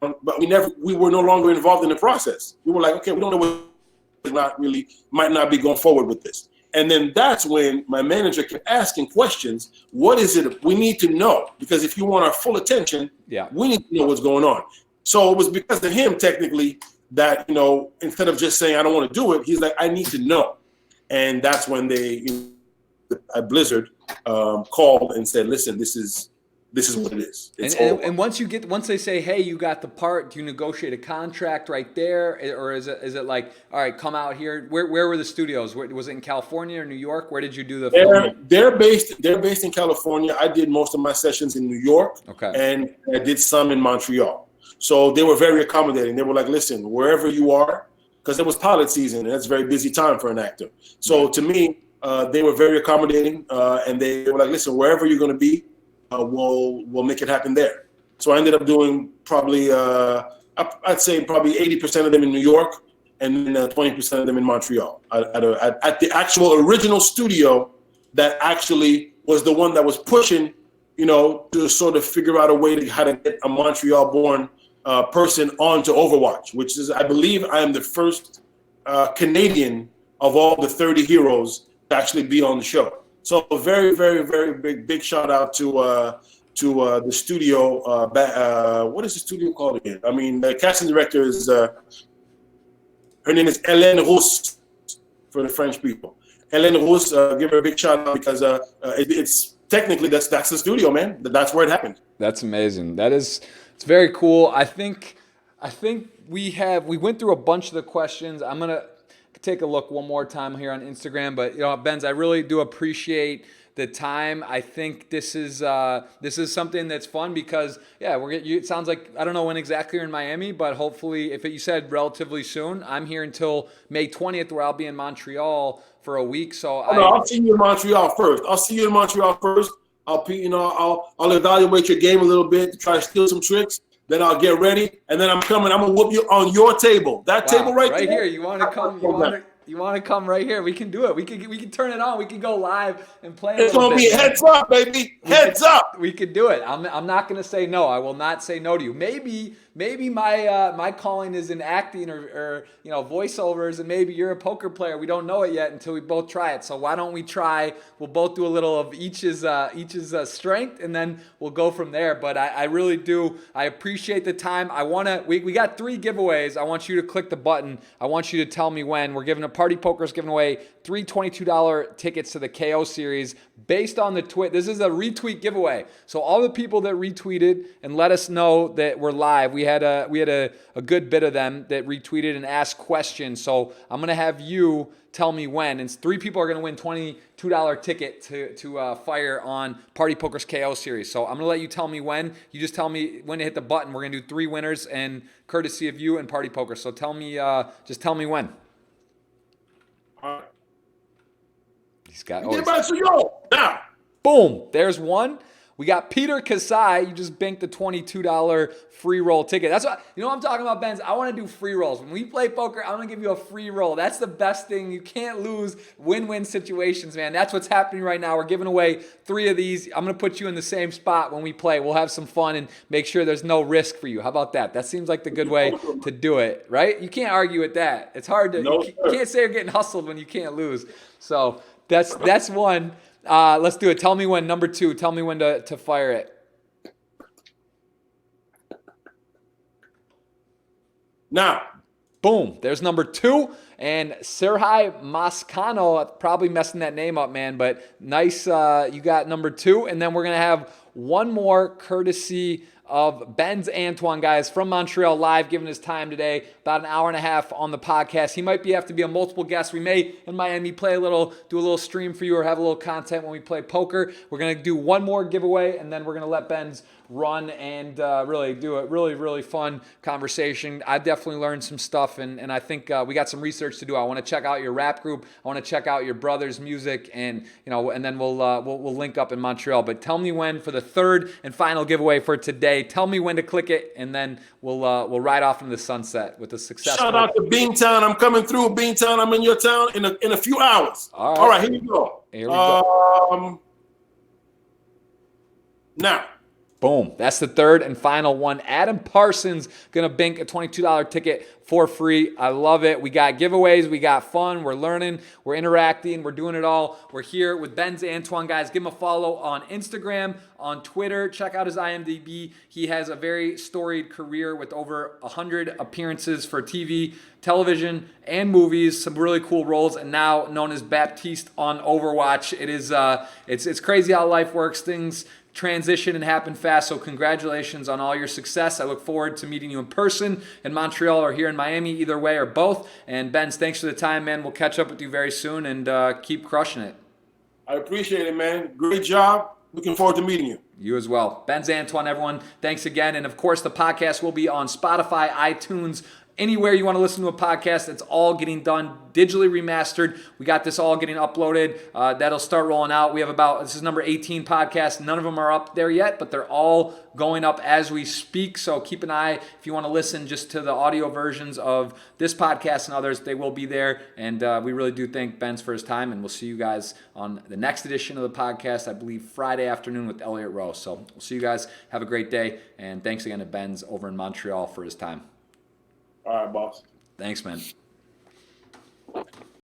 but we were no longer involved in the process. We were like, okay, we don't know might not be going forward with this. And then that's when my manager kept asking questions. What is it we need to know? Because if you want our full attention, we need to know what's going on. So it was because of him, technically, that, instead of just saying, I don't want to do it, he's like, I need to know. And that's when Blizzard called and said, listen, this is what it is. And once they say, hey, you got the part, do you negotiate a contract right there, or is it like, all right, come out here? Where were the studios? Was it in California or New York? Where did you do the filming? They're based in California. I did most of my sessions in New York, and I did some in Montreal. So they were very accommodating. They were like, listen, wherever you are, because it was pilot season, and that's a very busy time for an actor. So to me, they were very accommodating, and they were like, listen, wherever you're going to be, we'll make it happen there. So I ended up doing probably, I'd say probably 80% of them in New York, and then 20% of them in Montreal at the actual original studio that actually was the one that was pushing, to sort of figure out a way to how to get a Montreal-born person onto Overwatch, which is, I believe, I am the first Canadian of all the 30 heroes to actually be on the show. So a very, very, very big shout out to the studio. What is the studio called again? I mean, the casting director is her name is Hélène Rousse for the French people. Hélène Rousse, give her a big shout out because technically that's the studio, man. That's where it happened. That's amazing. It's very cool. I think we went through a bunch of the questions. I'm gonna take a look one more time here on Instagram, but Benz, I really do appreciate the time. I think this is something that's fun because it sounds like, I don't know when exactly you're in Miami, but hopefully, you said relatively soon. I'm here until May 20th, where I'll be in Montreal for a week. So I'll see you in Montreal first. I'll evaluate your game a little bit to try to steal some tricks. Then I'll get ready, and then I'm coming. I'm gonna whoop you on your table. Table right there. Here. You want to come? You want to come right here? We can do it. We can turn it on. We can go live and play. It's gonna be heads up, baby. Heads up. We could do it. I'm not gonna say no. I will not say no to you. Maybe my calling is in acting or voiceovers, and maybe you're a poker player. We don't know it yet until we both try it. So why don't we try? We'll both do a little of each's strength, and then we'll go from there. But I really do. I appreciate the time. We got 3 giveaways. I want you to click the button. I want you to tell me when. We're giving Party Poker's giving away 3 $22 tickets to the KO series based on the tweet. This is a retweet giveaway. So all the people that retweeted and let us know that we're live, we had a good bit of them that retweeted and asked questions. So I'm gonna have you tell me when, and 3 people are gonna win $22 ticket to fire on Party Poker's KO series. So I'm gonna let you tell me when. You just tell me when to hit the button. We're gonna do 3 winners, and courtesy of you and Party Poker. So just tell me when. All right. He's got. Now. Boom. There's one. We got Peter Kasai. You just banked the $22 free roll ticket. That's what I'm talking about, Benz. I want to do free rolls. When we play poker, I'm going to give you a free roll. That's the best thing. You can't lose win-win situations, man. That's what's happening right now. We're giving away 3 of these. I'm going to put you in the same spot when we play. We'll have some fun and make sure there's no risk for you. How about that? That seems like the good way to do it, right? You can't argue with that. It's hard to. You can't say you're getting hustled when you can't lose. So that's one. Let's do it. Tell me when. Number 2. Tell me when to fire it. Now. Boom. There's number 2. And Serhai Mascano, probably messing that name up, man, but nice. You got number 2. And then we're going to have one more courtesy of Benz Antoine, guys, from Montreal, live, giving his time today, about an hour and a half on the podcast. He might have to be a multiple guest. We may, in Miami, do a little stream for you or have a little content when we play poker. We're going to do one more giveaway, and then we're going to let Benz run and really do a really, really fun conversation. I definitely learned some stuff, and I think we got some research to do. I want to check out your rap group. I want to check out your brother's music, and then we'll link up in Montreal. But tell me when for the 3rd and final giveaway for today. Tell me when to click it, and then we'll ride off into the sunset with a successful. Shout out to Beantown. I'm coming through Beantown. I'm in your town in a few hours. All right, here we go. Here we go. Now. Boom. That's the 3rd and final one. Adam Parsons going to bank a $22 ticket for free. I love it. We got giveaways. We got fun. We're learning. We're interacting. We're doing it all. We're here with Benz Antoine, guys. Give him a follow on Instagram, on Twitter. Check out his IMDb. He has a very storied career with over 100 appearances for TV, television, and movies. Some really cool roles, and now known as Baptiste on Overwatch. It is it's crazy how life works. Things transition and happen fast. So congratulations on all your success. I look forward to meeting you in person in Montreal or here in Miami, either way or both. And Benz, thanks for the time, man. We'll catch up with you very soon, and keep crushing it. I appreciate it, man. Great job. Looking forward to meeting you. You as well. Benz Antoine, everyone. Thanks again. And of course, the podcast will be on Spotify, iTunes, anywhere you want to listen to a podcast. It's all getting done, digitally remastered. We got this all getting uploaded. That'll start rolling out. We have this is number 18 podcast. None of them are up there yet, but they're all going up as we speak. So keep an eye if you want to listen just to the audio versions of this podcast and others. They will be there. And we really do thank Benz for his time. And we'll see you guys on the next edition of the podcast, I believe Friday afternoon with Elliot Rowe. So we'll see you guys. Have a great day. And thanks again to Benz over in Montreal for his time. All right, boss. Thanks, man.